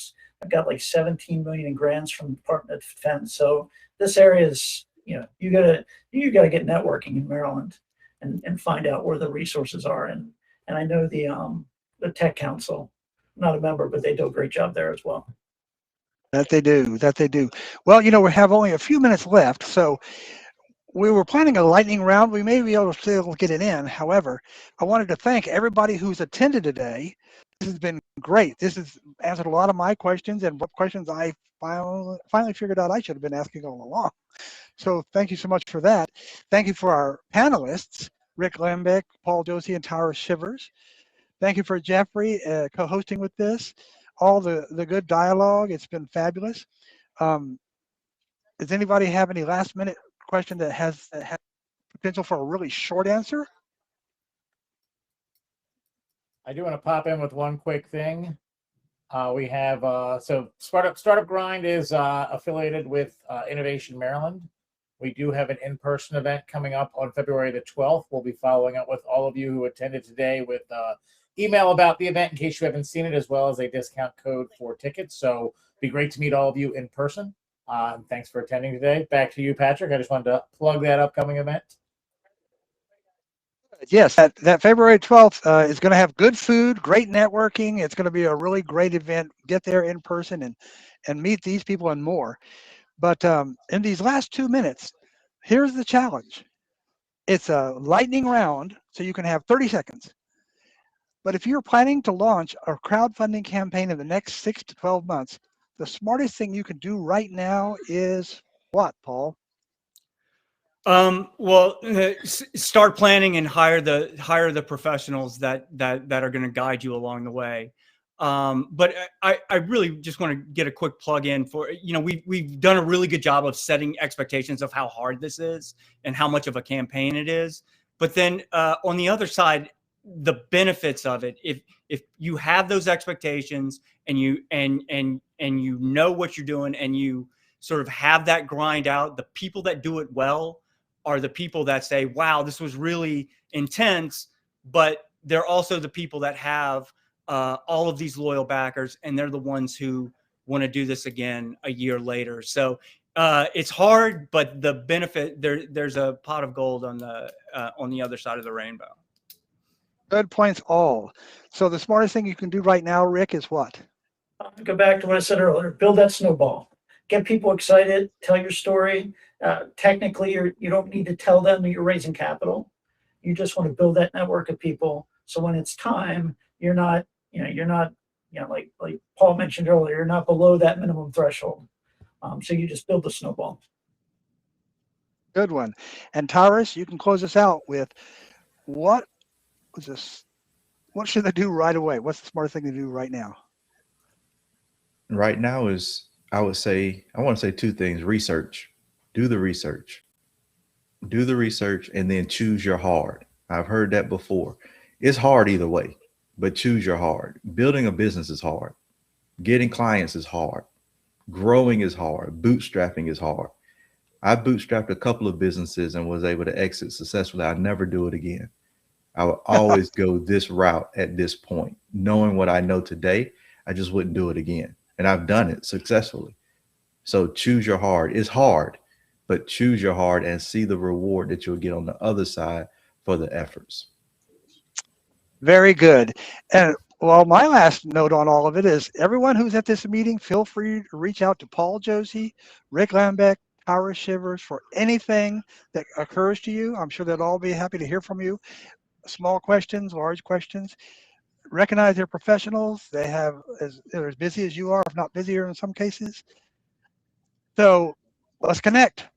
I've got like 17 million in grants from the Department of Defense. So this area is, you gotta get networking in Maryland and find out where the resources are. And I know the Tech Council, I'm not a member, but they do a great job there as well. That they do. Well, we have only a few minutes left, so we were planning a lightning round. We may be able to still get it in. However, I wanted to thank everybody who's attended today. This has been great. This has answered a lot of my questions, and what questions I finally figured out I should have been asking all along. So thank you so much for that. Thank you for our panelists, Rick Lembeck, Paul Josie, and Tara Shivers. Thank you for Jeffrey co-hosting with this. All the good dialogue. It's been fabulous. Does anybody have any last minute question that has potential for a really short answer? I do want to pop in with one quick thing. We have so Startup Grind is affiliated with Innovation Maryland. We do have an in-person event coming up on February the 12th. We'll be following up with all of you who attended today with email about the event in case you haven't seen it, as well as a discount code for tickets. So it'd be great to meet all of you in person. Thanks for attending today. Back to you, Patrick. I just wanted to plug that upcoming event. Yes, that February 12th is going to have good food, great networking. It's going to be a really great event. Get there in person and meet these people and more. But in these last 2 minutes, here's the challenge. It's a lightning round, so you can have 30 seconds. But if you're planning to launch a crowdfunding campaign in the next 6 to 12 months, the smartest thing you can do right now is what, Paul? Well, start planning and hire the professionals that are going to guide you along the way. But I really just want to get a quick plug in for, we've done a really good job of setting expectations of how hard this is and how much of a campaign it is. But then on the other side, the benefits of it, if you have those expectations and you know what you're doing and you sort of have that grind out, the people that do it well are the people that say, wow, this was really intense, but they're also the people that have all of these loyal backers, and they're the ones who want to do this again a year later. So it's hard, but the benefit, there's a pot of gold on the other side of the rainbow. Good points all. So the smartest thing you can do right now, Rick, is what? Go back to what I said earlier. Build that snowball. Get people excited. Tell your story. Technically, you don't need to tell them that you're raising capital. You just want to build that network of people. So when it's time, you're not like Paul mentioned earlier, you're not below that minimum threshold. So you just build the snowball. Good one. And Tyrus, you can close us out with what should they do right away? What's the smartest thing to do right now? Right now is, I want to say two things. Research. Do the research. Do the research and then choose your hard. I've heard that before. It's hard either way, but choose your hard. Building a business is hard. Getting clients is hard. Growing is hard. Bootstrapping is hard. I bootstrapped a couple of businesses and was able to exit successfully. I'd never do it again. I would always go this route at this point. Knowing what I know today, I just wouldn't do it again. And I've done it successfully. So choose your hard. It's hard, but choose your hard and see the reward that you'll get on the other side for the efforts. Very good. And well, my last note on all of it is everyone who's at this meeting, feel free to reach out to Paul Josie, Rick Lambeck, Howard Shivers for anything that occurs to you. I'm sure they'll all be happy to hear from you. Small questions, large questions. Recognize they're professionals. They're as busy as you are, if not busier in some cases. So let's connect.